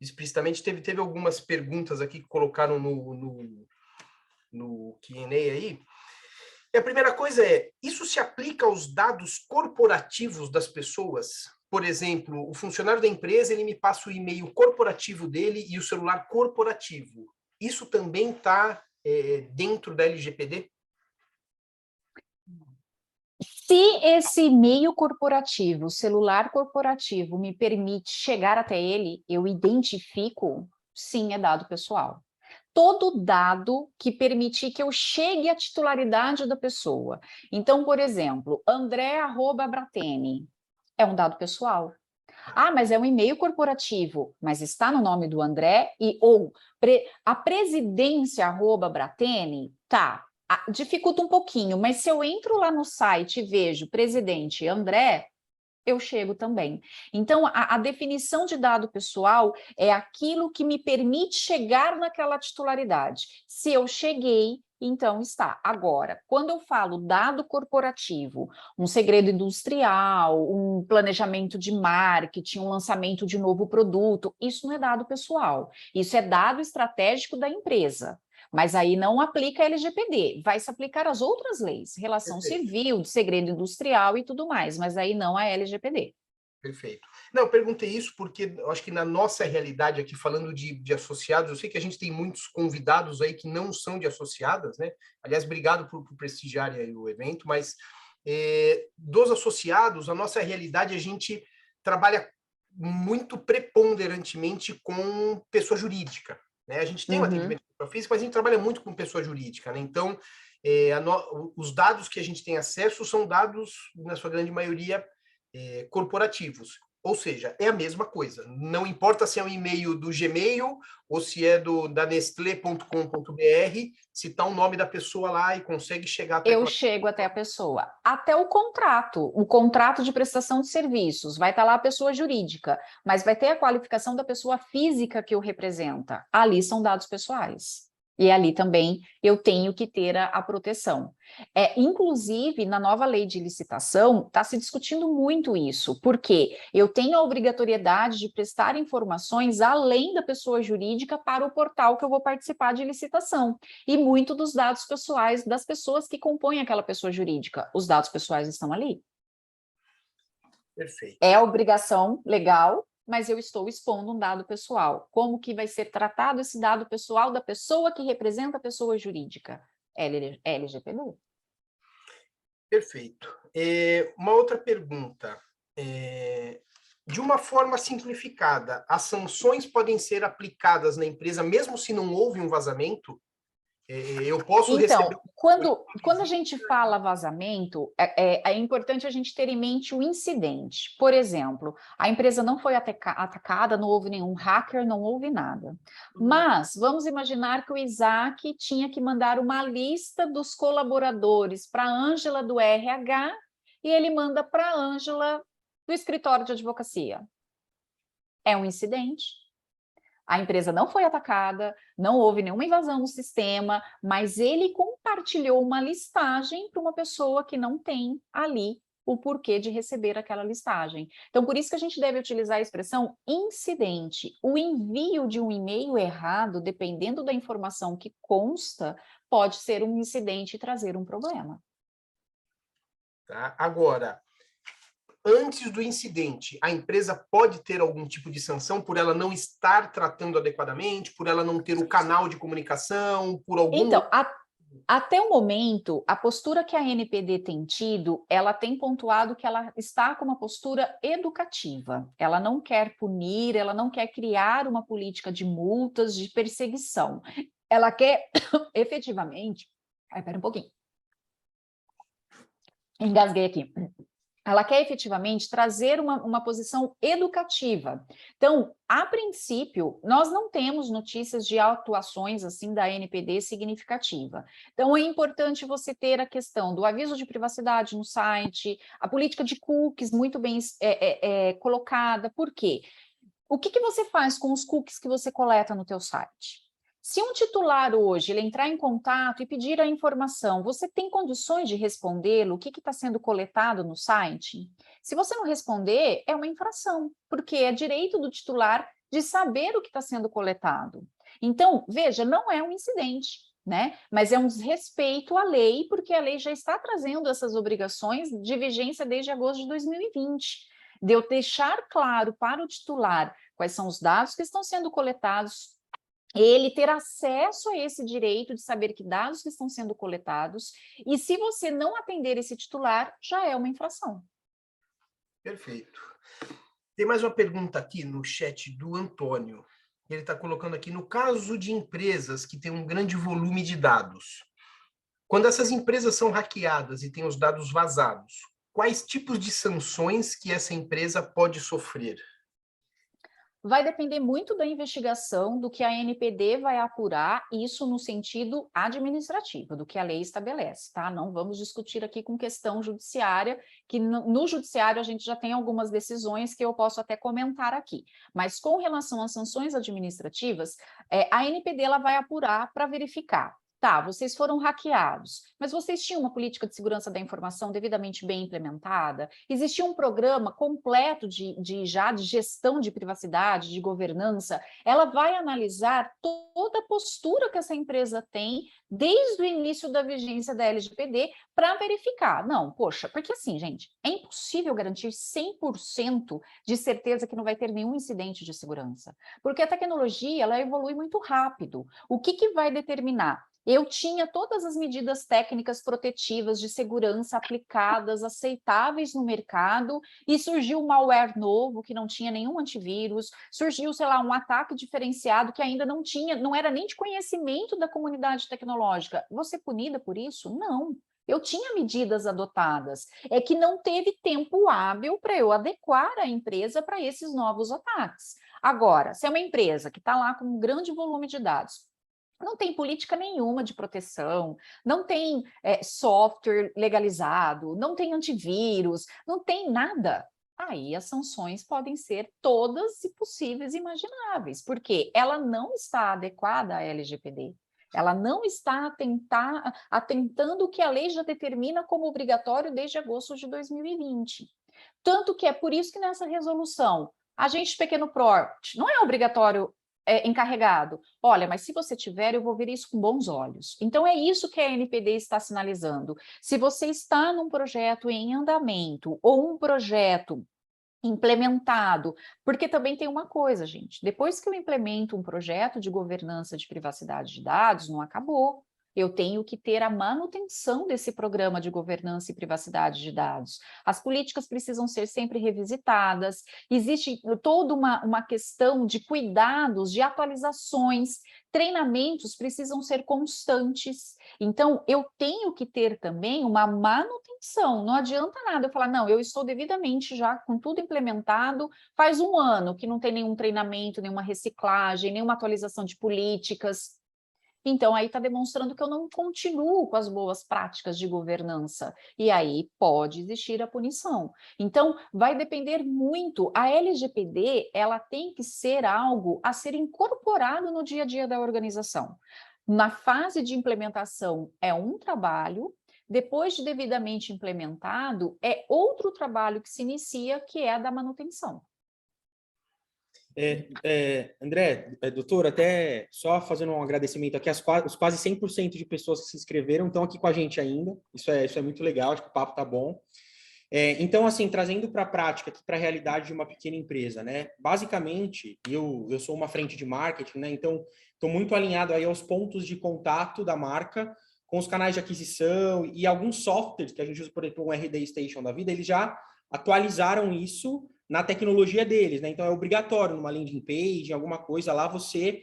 explicitamente, teve algumas perguntas aqui que colocaram no Q&A aí. E a primeira coisa isso se aplica aos dados corporativos das pessoas? Por exemplo, o funcionário da empresa, ele me passa o e-mail corporativo dele e o celular corporativo. Isso também está dentro da LGPD? Se esse e-mail corporativo, celular corporativo, me permite chegar até ele, eu identifico, sim, é dado pessoal. Todo dado que permitir que eu chegue à titularidade da pessoa. Então, por exemplo, André@Bratene é um dado pessoal. Mas é um e-mail corporativo, mas está no nome do André a presidência @Bratene, tá. Dificulta um pouquinho, mas se eu entro lá no site e vejo presidente André, eu chego também. Então, a definição de dado pessoal é aquilo que me permite chegar naquela titularidade. Se eu cheguei, então está. Agora, quando eu falo dado corporativo, um segredo industrial, um planejamento de marketing, um lançamento de novo produto, isso não é dado pessoal. Isso é dado estratégico da empresa. Mas aí não aplica a LGPD, vai se aplicar às outras leis, relação civil, de segredo industrial e tudo mais, mas aí não a LGPD. Perfeito. Não, eu perguntei isso porque eu acho que na nossa realidade aqui, falando de associados, eu sei que a gente tem muitos convidados aí que não são de associadas, né? Aliás, obrigado por prestigiarem aí o evento, mas dos associados, a nossa realidade, a gente trabalha muito preponderantemente com pessoa jurídica, né? A gente tem um atendimento para física, mas a gente trabalha muito com pessoa jurídica, né? Então, os dados que a gente tem acesso são dados, na sua grande maioria, corporativos. Ou seja, é a mesma coisa. Não importa se é um e-mail do Gmail ou se é da Nestlé.com.br, se está o nome da pessoa lá e consegue chegar até... chego até a pessoa. Até o contrato de prestação de serviços, vai estar lá a pessoa jurídica, mas vai ter a qualificação da pessoa física que o representa. Ali são dados pessoais. E ali também eu tenho que ter a proteção. Inclusive, na nova lei de licitação, está se discutindo muito isso, porque eu tenho a obrigatoriedade de prestar informações além da pessoa jurídica para o portal que eu vou participar de licitação. E muito dos dados pessoais das pessoas que compõem aquela pessoa jurídica, os dados pessoais estão ali. Perfeito. É obrigação legal, mas eu estou expondo um dado pessoal. Como que vai ser tratado esse dado pessoal da pessoa que representa a pessoa jurídica? LGPD. Perfeito. Uma outra pergunta. De uma forma simplificada, as sanções podem ser aplicadas na empresa mesmo se não houve um vazamento? Eu posso receber... Quando a gente fala vazamento, é importante a gente ter em mente o incidente. Por exemplo, a empresa não foi atacada, não houve nenhum hacker, não houve nada. Mas vamos imaginar que o Isaac tinha que mandar uma lista dos colaboradores para a Ângela do RH e ele manda para a Ângela do escritório de advocacia. É um incidente. A empresa não foi atacada, não houve nenhuma invasão no sistema, mas ele compartilhou uma listagem para uma pessoa que não tem ali o porquê de receber aquela listagem. Então, por isso que a gente deve utilizar a expressão incidente. O envio de um e-mail errado, dependendo da informação que consta, pode ser um incidente e trazer um problema. Tá? Agora... Antes do incidente, a empresa pode ter algum tipo de sanção por ela não estar tratando adequadamente, por ela não ter o canal de comunicação, por algum... Então, Até o momento, a postura que a NPD tem tido, ela tem pontuado que ela está com uma postura educativa. Ela não quer punir, ela não quer criar uma política de multas, de perseguição. Ela quer, efetivamente... Ai, pera um pouquinho. Engasguei aqui. Ela quer efetivamente trazer uma posição educativa. Então, a princípio, nós não temos notícias de atuações assim da NPD significativa. Então, é importante você ter a questão do aviso de privacidade no site, a política de cookies muito bem colocada. Por quê? O que você faz com os cookies que você coleta no teu site? Se um titular hoje ele entrar em contato e pedir a informação, você tem condições de respondê-lo? O que está sendo coletado no site? Se você não responder, é uma infração, porque é direito do titular de saber o que está sendo coletado. Então, veja, não é um incidente, né? Mas é um desrespeito à lei, porque a lei já está trazendo essas obrigações de vigência desde agosto de 2020. De eu deixar claro para o titular quais são os dados que estão sendo coletados, ele ter acesso a esse direito de saber que dados que estão sendo coletados, e se você não atender esse titular, já é uma infração. Perfeito. Tem mais uma pergunta aqui no chat do Antônio. Ele está colocando aqui, no caso de empresas que têm um grande volume de dados, quando essas empresas são hackeadas e têm os dados vazados, quais tipos de sanções que essa empresa pode sofrer? Vai depender muito da investigação, do que a NPD vai apurar, isso no sentido administrativo, do que a lei estabelece, tá? Não vamos discutir aqui com questão judiciária, que no judiciário a gente já tem algumas decisões que eu posso até comentar aqui. Mas com relação às sanções administrativas, a NPD ela vai apurar para verificar. Tá, vocês foram hackeados, mas vocês tinham uma política de segurança da informação devidamente bem implementada? Existia um programa completo de gestão de privacidade, de governança? Ela vai analisar toda a postura que essa empresa tem desde o início da vigência da LGPD para verificar. Não, poxa, porque assim, gente, é impossível garantir 100% de certeza que não vai ter nenhum incidente de segurança, porque a tecnologia ela evolui muito rápido. O que vai determinar? Eu tinha todas as medidas técnicas protetivas de segurança aplicadas, aceitáveis no mercado, e surgiu um malware novo que não tinha nenhum antivírus, surgiu, sei lá, um ataque diferenciado que ainda não era nem de conhecimento da comunidade tecnológica. Vou ser punida por isso? Não. Eu tinha medidas adotadas. É que não teve tempo hábil para eu adequar a empresa para esses novos ataques. Agora, se é uma empresa que está lá com um grande volume de dados, não tem política nenhuma de proteção, não tem software legalizado, não tem antivírus, não tem nada. Aí as sanções podem ser todas e possíveis e imagináveis, porque ela não está adequada à LGPD. Ela não está atentando o que a lei já determina como obrigatório desde agosto de 2020. Tanto que é por isso que nessa resolução, agente de pequeno porte não é obrigatório encarregado. Olha, mas se você tiver, eu vou ver isso com bons olhos. Então, é isso que a NPD está sinalizando. Se você está num projeto em andamento ou um projeto implementado, porque também tem uma coisa, gente, depois que eu implemento um projeto de governança de privacidade de dados, não acabou. Eu tenho que ter a manutenção desse programa de governança e privacidade de dados. As políticas precisam ser sempre revisitadas, existe toda uma questão de cuidados, de atualizações, treinamentos precisam ser constantes. Então, eu tenho que ter também uma manutenção. Não adianta nada eu falar, não, eu estou devidamente já com tudo implementado, faz um ano que não tem nenhum treinamento, nenhuma reciclagem, nenhuma atualização de políticas. Então, aí está demonstrando que eu não continuo com as boas práticas de governança. E aí pode existir a punição. Então, vai depender muito. A LGPD, ela tem que ser algo a ser incorporado no dia a dia da organização. Na fase de implementação é um trabalho, depois de devidamente implementado, é outro trabalho que se inicia, que é a da manutenção. André, doutor, até só fazendo um agradecimento aqui, os quase 100% de pessoas que se inscreveram estão aqui com a gente ainda, isso é muito legal, acho que o papo tá bom. Então, assim, trazendo para a prática, para a realidade de uma pequena empresa, né? Basicamente, eu sou uma frente de marketing, né? Então, estou muito alinhado aí aos pontos de contato da marca com os canais de aquisição e alguns softwares que a gente usa, por exemplo, um RD Station da vida, eles já atualizaram isso na tecnologia deles, né? Então é obrigatório numa landing page, alguma coisa lá, você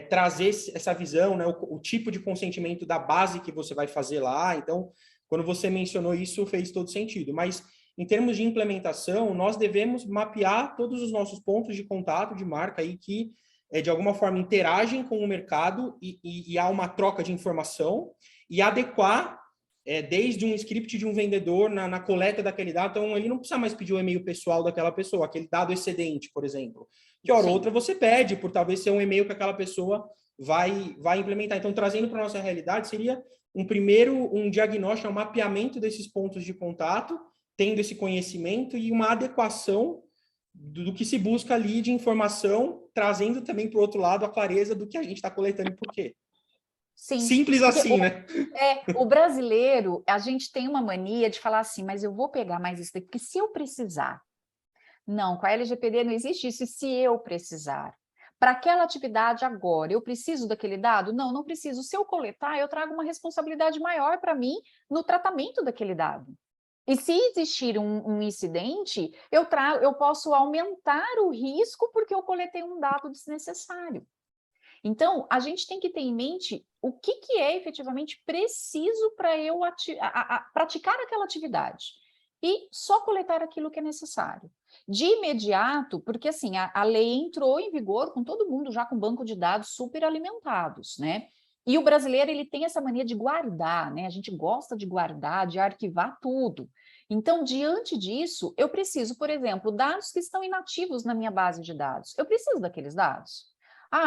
trazer essa visão, né? O tipo de consentimento da base que você vai fazer lá. Então, quando você mencionou isso, fez todo sentido. Mas em termos de implementação, nós devemos mapear todos os nossos pontos de contato de marca aí que de alguma forma interagem com o mercado e há uma troca de informação e adequar desde um script de um vendedor na coleta daquele dado. Então, ele não precisa mais pedir o e-mail pessoal daquela pessoa, aquele dado excedente, por exemplo. Que hora ou outra você pede, por talvez ser um e-mail que aquela pessoa vai implementar. Então, trazendo para a nossa realidade, seria um diagnóstico, um mapeamento desses pontos de contato, tendo esse conhecimento e uma adequação do que se busca ali de informação, trazendo também para o outro lado a clareza do que a gente está coletando e por quê. Sim. Simples assim, né? O brasileiro, a gente tem uma mania de falar assim, mas eu vou pegar mais isso daqui, porque se eu precisar. Não, com a LGPD não existe isso, e se eu precisar. Para aquela atividade agora, eu preciso daquele dado? Não, não preciso. Se eu coletar, eu trago uma responsabilidade maior para mim no tratamento daquele dado. E se existir um incidente, eu posso aumentar o risco porque eu coletei um dado desnecessário. Então, a gente tem que ter em mente o que é efetivamente preciso para eu praticar aquela atividade. E só coletar aquilo que é necessário. De imediato, porque assim, a lei entrou em vigor com todo mundo já com banco de dados super alimentados, né? E o brasileiro, ele tem essa mania de guardar, né? A gente gosta de guardar, de arquivar tudo. Então, diante disso, eu preciso, por exemplo, dados que estão inativos na minha base de dados. Eu preciso daqueles dados.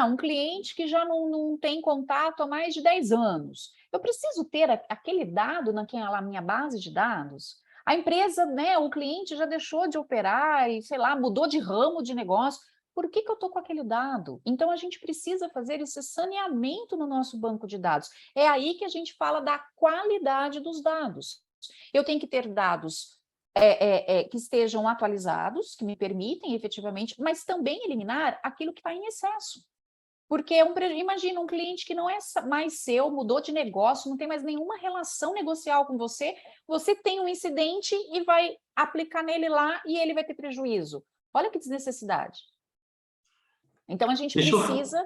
Um cliente que já não tem contato há mais de 10 anos. Eu preciso ter aquele dado naquela minha base de dados. A empresa, né, o cliente já deixou de operar e, sei lá, mudou de ramo de negócio. Por que eu estou com aquele dado? Então, a gente precisa fazer esse saneamento no nosso banco de dados. É aí que a gente fala da qualidade dos dados. Eu tenho que ter dados que estejam atualizados, que me permitem efetivamente, mas também eliminar aquilo que está em excesso. Porque imagina um cliente que não é mais seu, mudou de negócio, não tem mais nenhuma relação negocial com você, você tem um incidente e vai aplicar nele lá e ele vai ter prejuízo. Olha que desnecessidade. Então, a gente precisa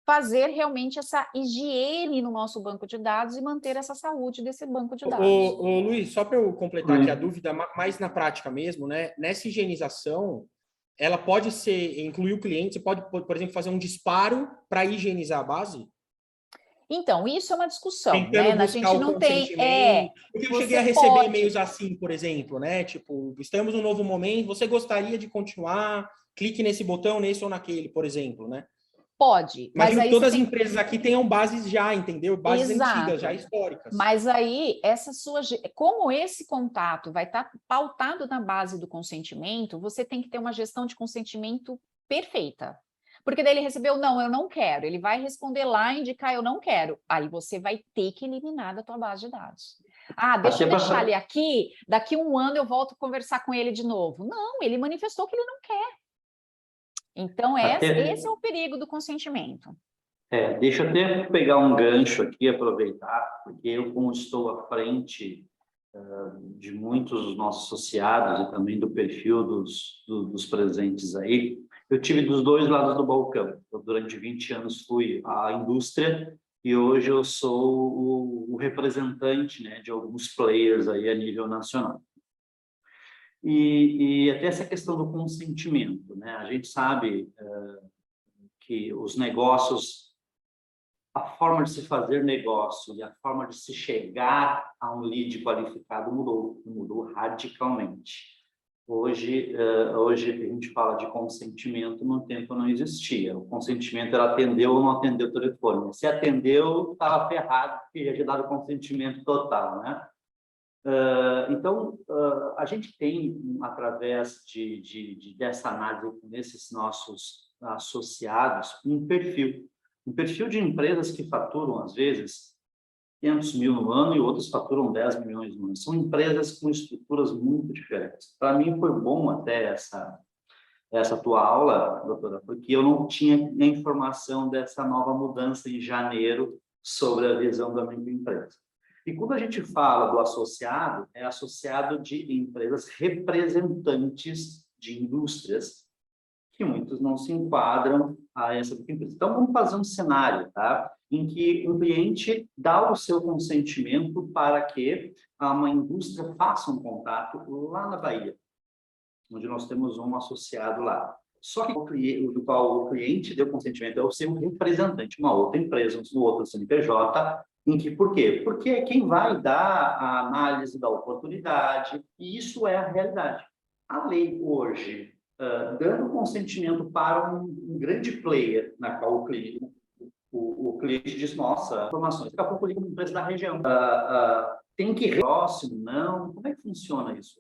fazer realmente essa higiene no nosso banco de dados e manter essa saúde desse banco de dados. Ô, Luiz, só para eu completar aqui a dúvida, mais na prática mesmo, né? Nessa higienização, ela pode incluir o cliente, você pode, por exemplo, fazer um disparo para higienizar a base? Então, isso é uma discussão, tentando né? A gente não tem... Porque eu cheguei a receber e-mails assim, por exemplo, né? Tipo, estamos num novo momento, você gostaria de continuar, clique nesse botão, nesse ou naquele, por exemplo, né? Pode. Imagino que todas as empresas aqui tenham bases já, entendeu? Bases antigas, já históricas. Mas aí, como esse contato vai estar pautado na base do consentimento, você tem que ter uma gestão de consentimento perfeita. Porque daí ele recebeu, não, eu não quero. Ele vai responder lá, indicar, eu não quero. Aí você vai ter que eliminar da tua base de dados. Deixa eu deixar ele aqui, daqui 1 ano eu volto a conversar com ele de novo. Não, ele manifestou que ele não quer. Então, esse é o perigo do consentimento. Deixa eu até pegar um gancho aqui, aproveitar, porque eu, como estou à frente de muitos dos nossos associados e também do perfil dos presentes aí, eu tive dos dois lados do balcão. Eu, durante 20 anos, fui à indústria e hoje eu sou o representante, né, de alguns players aí a nível nacional. E até essa questão do consentimento, né? A gente sabe que os negócios, a forma de se fazer negócio e a forma de se chegar a um lead qualificado mudou radicalmente. Hoje a gente fala de consentimento, no tempo não existia. O consentimento era atender ou não atender o telefone. Se atendeu, estava ferrado, porque já tinha dado consentimento total, né? Então, a gente tem, através dessa análise com esses nossos associados, um perfil de empresas que faturam, às vezes, 500 mil no ano e outras faturam 10 milhões no ano. São empresas com estruturas muito diferentes. Para mim, foi bom até essa tua aula, doutora, porque eu não tinha a informação dessa nova mudança em janeiro sobre a visão da microempresa. E quando a gente fala do associado, é associado de empresas representantes de indústrias, que muitos não se enquadram a essa empresa. Então, vamos fazer um cenário, tá? Em que um cliente dá o seu consentimento para que uma indústria faça um contato lá na Bahia, onde nós temos um associado lá. Só que do qual o cliente deu consentimento é o seu representante, uma outra empresa, um outro CNPJ, em que, por quê? Porque é quem vai dar a análise da oportunidade, e isso é a realidade. A lei hoje, dando consentimento para um grande player, na qual o cliente diz, nossa, informações, daqui a pouco liga uma empresa da região. Tem que ir próximo, não? Como é que funciona isso?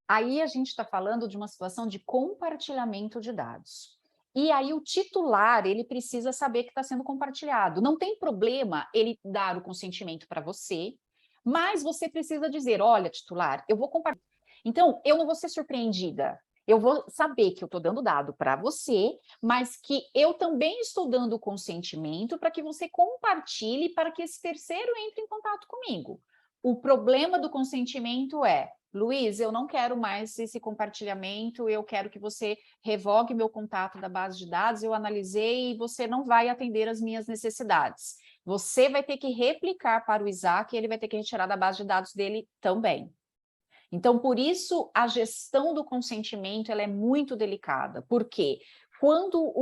Aí a gente está falando de uma situação de compartilhamento de dados. E aí o titular, ele precisa saber que está sendo compartilhado. Não tem problema ele dar o consentimento para você, mas você precisa dizer, olha, titular, eu vou compartilhar. Então, eu não vou ser surpreendida. Eu vou saber que eu estou dando dado para você, mas que eu também estou dando o consentimento para que você compartilhe, para que esse terceiro entre em contato comigo. O problema do consentimento é, Luiz, eu não quero mais esse compartilhamento, eu quero que você revogue meu contato da base de dados, eu analisei e você não vai atender as minhas necessidades. Você vai ter que replicar para o Isaac e ele vai ter que retirar da base de dados dele também. Então, por isso, a gestão do consentimento ela é muito delicada. Por quê? Quando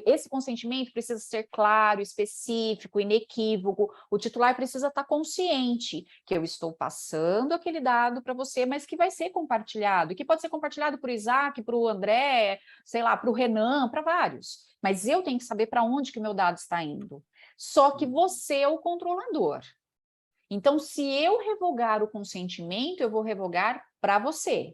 esse consentimento precisa ser claro, específico, inequívoco, o titular precisa estar consciente que eu estou passando aquele dado para você, mas que vai ser compartilhado, e que pode ser compartilhado para o Isaac, para o André, sei lá, para o Renan, para vários. Mas eu tenho que saber para onde que o meu dado está indo. Só que você é o controlador. Então, se eu revogar o consentimento, eu vou revogar para você.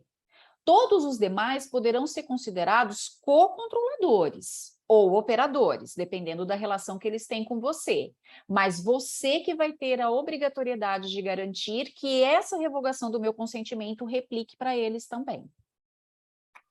Todos os demais poderão ser considerados co-controladores ou operadores, dependendo da relação que eles têm com você. Mas você que vai ter a obrigatoriedade de garantir que essa revogação do meu consentimento replique para eles também.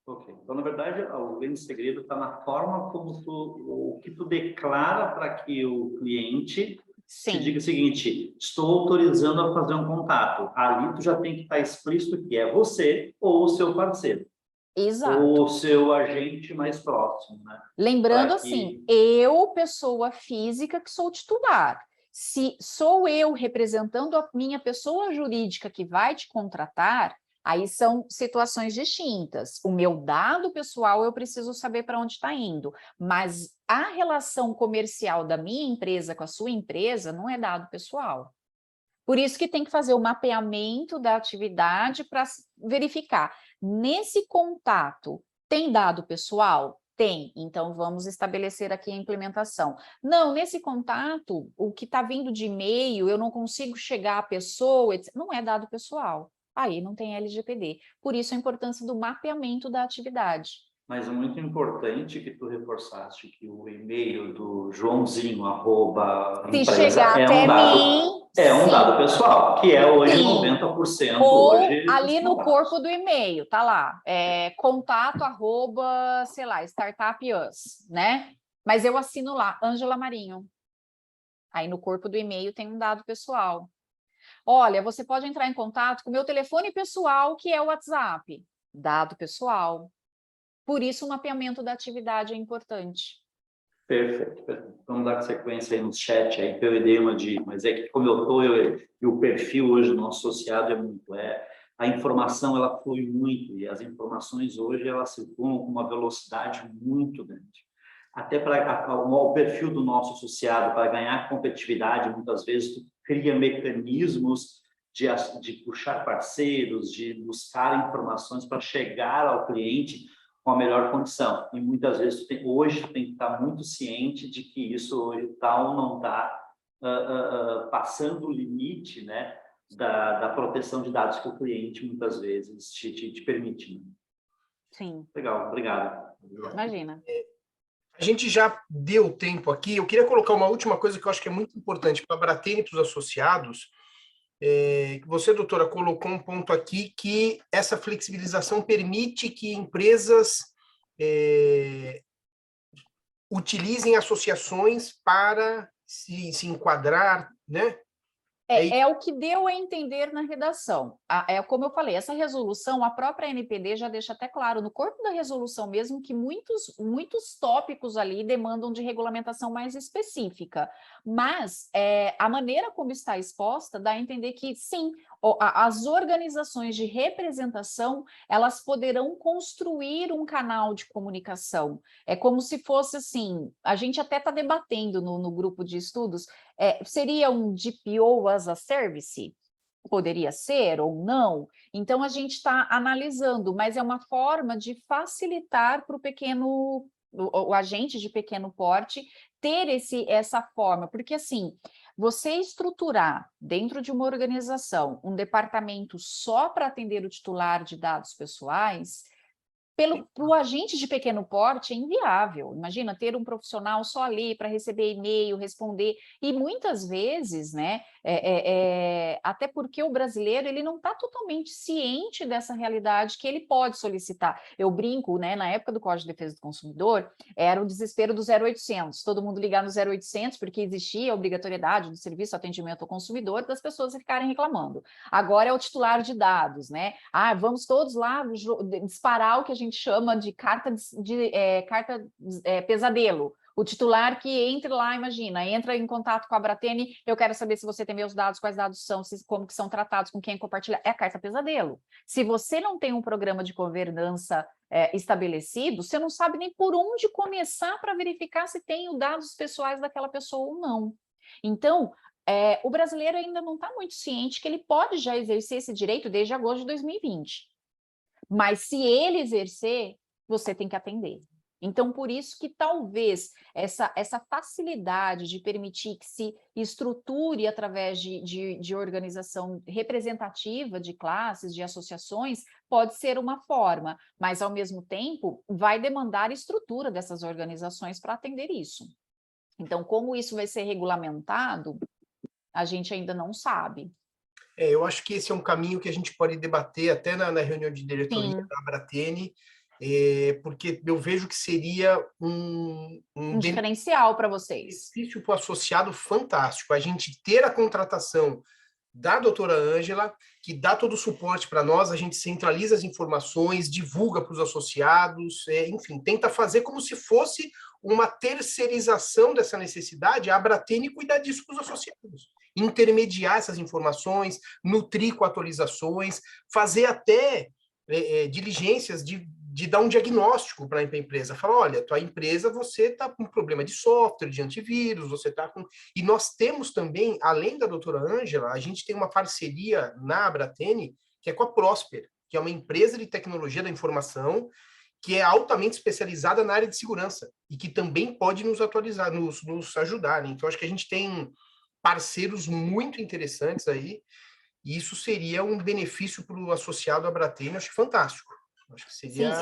Ok. Então, na verdade, o grande segredo está na forma como o que tu declara para que o cliente te diga o seguinte, estou autorizando a fazer um contato. Ali tu já tem que estar explícito que é você ou o seu parceiro. Exato. Ou o seu agente mais próximo, né? Lembrando assim, eu, pessoa física, que sou titular. Se sou eu representando a minha pessoa jurídica que vai te contratar, aí são situações distintas. O meu dado pessoal eu preciso saber para onde está indo, mas a relação comercial da minha empresa com a sua empresa não é dado pessoal. Por isso que tem que fazer o mapeamento da atividade para verificar. Nesse contato, tem dado pessoal? Tem, então vamos estabelecer aqui a implementação. Não, nesse contato, o que está vindo de e-mail, eu não consigo chegar à pessoa, etc. Não é dado pessoal. Aí não tem LGPD. Por isso a importância do mapeamento da atividade. Mas é muito importante que tu reforçaste que o e-mail do Joãozinho, @ Se empresa, chegar até mim, é um dado pessoal, que é hoje sim. 90%. Ou hoje, ali no corpo do e-mail, tá lá, contato @, sei lá, Startup Us, né? Mas eu assino lá, Ângela Marinho. Aí no corpo do e-mail tem um dado pessoal. Olha, você pode entrar em contato com o meu telefone pessoal, que é o WhatsApp. Dado pessoal. Por isso o mapeamento da atividade é importante. Perfeito. Vamos dar sequência aí no chat, aí que eu dei uma dica, mas é que como eu estou, e o perfil hoje do nosso associado é muito, a informação ela flui muito, e as informações hoje elas circulam com uma velocidade muito grande. Até para o perfil do nosso associado, para ganhar competitividade, muitas vezes tu cria mecanismos de puxar parceiros, de buscar informações para chegar ao cliente com a melhor condição. E muitas vezes, hoje, tu tem que estar muito ciente de que isso hoje está ou não está passando o limite, né, da proteção de dados que o cliente, muitas vezes, te permite. Né? Sim. Legal, obrigado. Imagina. A gente já deu tempo aqui. Eu queria colocar uma última coisa que eu acho que é muito importante para a Bratene e para os associados. Você, doutora, colocou um ponto aqui que essa flexibilização permite que empresas utilizem associações para se enquadrar, né, É o que deu a entender na redação. É como eu falei, essa resolução, a própria NPD já deixa até claro, no corpo da resolução mesmo, que muitos tópicos ali demandam de regulamentação mais específica. Mas a maneira como está exposta dá a entender que, sim, as organizações de representação, elas poderão construir um canal de comunicação. É como se fosse assim, a gente até está debatendo no grupo de estudos, seria um DPO as a service? Poderia ser ou não? Então, a gente está analisando, mas é uma forma de facilitar para o agente de pequeno porte ter essa forma, porque assim, você estruturar dentro de uma organização um departamento só para atender o titular de dados pessoais, para o agente de pequeno porte é inviável. Imagina ter um profissional só ali para receber e-mail, responder, e muitas vezes, né, até porque o brasileiro ele não está totalmente ciente dessa realidade que ele pode solicitar. Eu brinco, né, na época do Código de Defesa do Consumidor, era o desespero do 0800, todo mundo ligar no 0800 porque existia a obrigatoriedade do serviço atendimento ao consumidor das pessoas ficarem reclamando. Agora é o titular de dados, né? Vamos todos lá disparar o que a gente chama de carta pesadelo. O titular que entre lá, imagina, entra em contato com a Abratene, eu quero saber se você tem meus dados, quais dados são, como que são tratados, com quem compartilhar. É a carta pesadelo. Se você não tem um programa de governança estabelecido, você não sabe nem por onde começar para verificar se tem os dados pessoais daquela pessoa ou não. Então, o brasileiro ainda não está muito ciente que ele pode já exercer esse direito desde agosto de 2020. Mas se ele exercer, você tem que atender. Então, por isso que talvez essa facilidade de permitir que se estruture através de organização representativa de classes, de associações, pode ser uma forma, mas, ao mesmo tempo, vai demandar estrutura dessas organizações para atender isso. Então, como isso vai ser regulamentado, a gente ainda não sabe. Eu acho que esse é um caminho que a gente pode debater até na reunião de diretoria da Abratene, porque eu vejo que seria um diferencial para vocês. Benefício para o associado fantástico, a gente ter a contratação da doutora Ângela, que dá todo o suporte para nós, a gente centraliza as informações, divulga para os associados, enfim, tenta fazer como se fosse uma terceirização dessa necessidade, a Abratene cuidar disso para os associados. Intermediar essas informações, nutrir com atualizações, fazer até diligências de dar um diagnóstico para a empresa. Falar, olha, tua empresa, você está com problema de software, de antivírus, você está com... E nós temos também, além da doutora Ângela, a gente tem uma parceria na Abratene, que é com a Prosper, que é uma empresa de tecnologia da informação, que é altamente especializada na área de segurança, e que também pode nos atualizar, nos ajudar, né? Então, acho que a gente tem parceiros muito interessantes aí, e isso seria um benefício para o associado Abratene, acho fantástico. Acho que seria...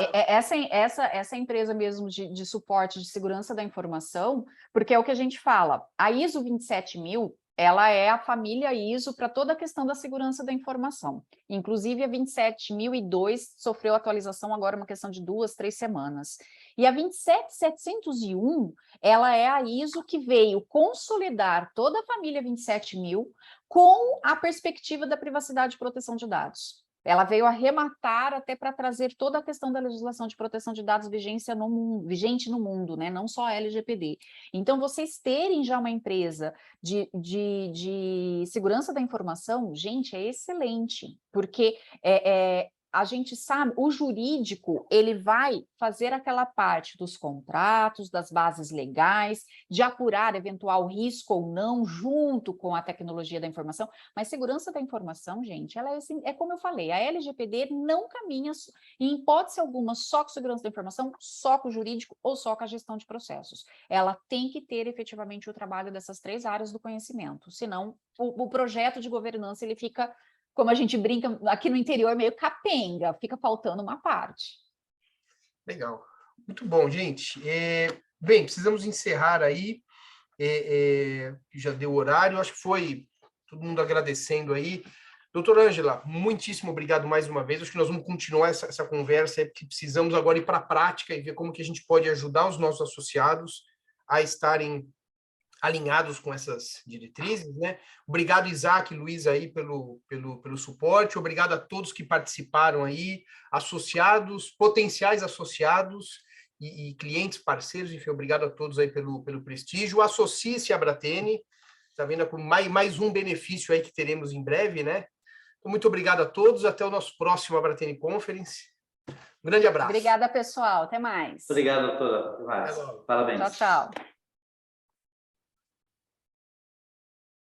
Sim, essa empresa mesmo de suporte de segurança da informação, porque é o que a gente fala, a ISO 27000, ela é a família ISO para toda a questão da segurança da informação. Inclusive, a 27002 sofreu atualização agora, uma questão de 2, 3 semanas. E a 27701, ela é a ISO que veio consolidar toda a família 27000 com a perspectiva da privacidade e proteção de dados. Ela veio arrematar até para trazer toda a questão da legislação de proteção de dados vigente no mundo, né? Não só a LGPD. Então, vocês terem já uma empresa de segurança da informação, gente, é excelente, porque a gente sabe, o jurídico, ele vai fazer aquela parte dos contratos, das bases legais, de apurar eventual risco ou não, junto com a tecnologia da informação, mas segurança da informação, gente, ela é como eu falei, a LGPD não caminha, em hipótese alguma, só com segurança da informação, só com o jurídico ou só com a gestão de processos. Ela tem que ter efetivamente o trabalho dessas 3 áreas do conhecimento, senão o projeto de governança, ele fica... como a gente brinca aqui no interior, meio capenga, fica faltando uma parte. Legal. Muito bom, gente. Bem, precisamos encerrar aí, já deu horário, acho que foi todo mundo agradecendo aí. Doutora Ângela, muitíssimo obrigado mais uma vez, acho que nós vamos continuar essa conversa, porque precisamos agora ir para a prática e ver como que a gente pode ajudar os nossos associados a estarem alinhados com essas diretrizes, né? Obrigado, Isaac e Luiz, aí, pelo suporte. Obrigado a todos que participaram aí, associados, potenciais associados e clientes, parceiros, enfim, obrigado a todos aí pelo prestígio. Associe-se à Bratene, tá vendo? Mais um benefício aí que teremos em breve, né? Então, muito obrigado a todos, até o nosso próximo Bratene Conference. Um grande abraço. Obrigada, pessoal. Até mais. Obrigado, doutora. Até mais. Parabéns. Tchau, tchau.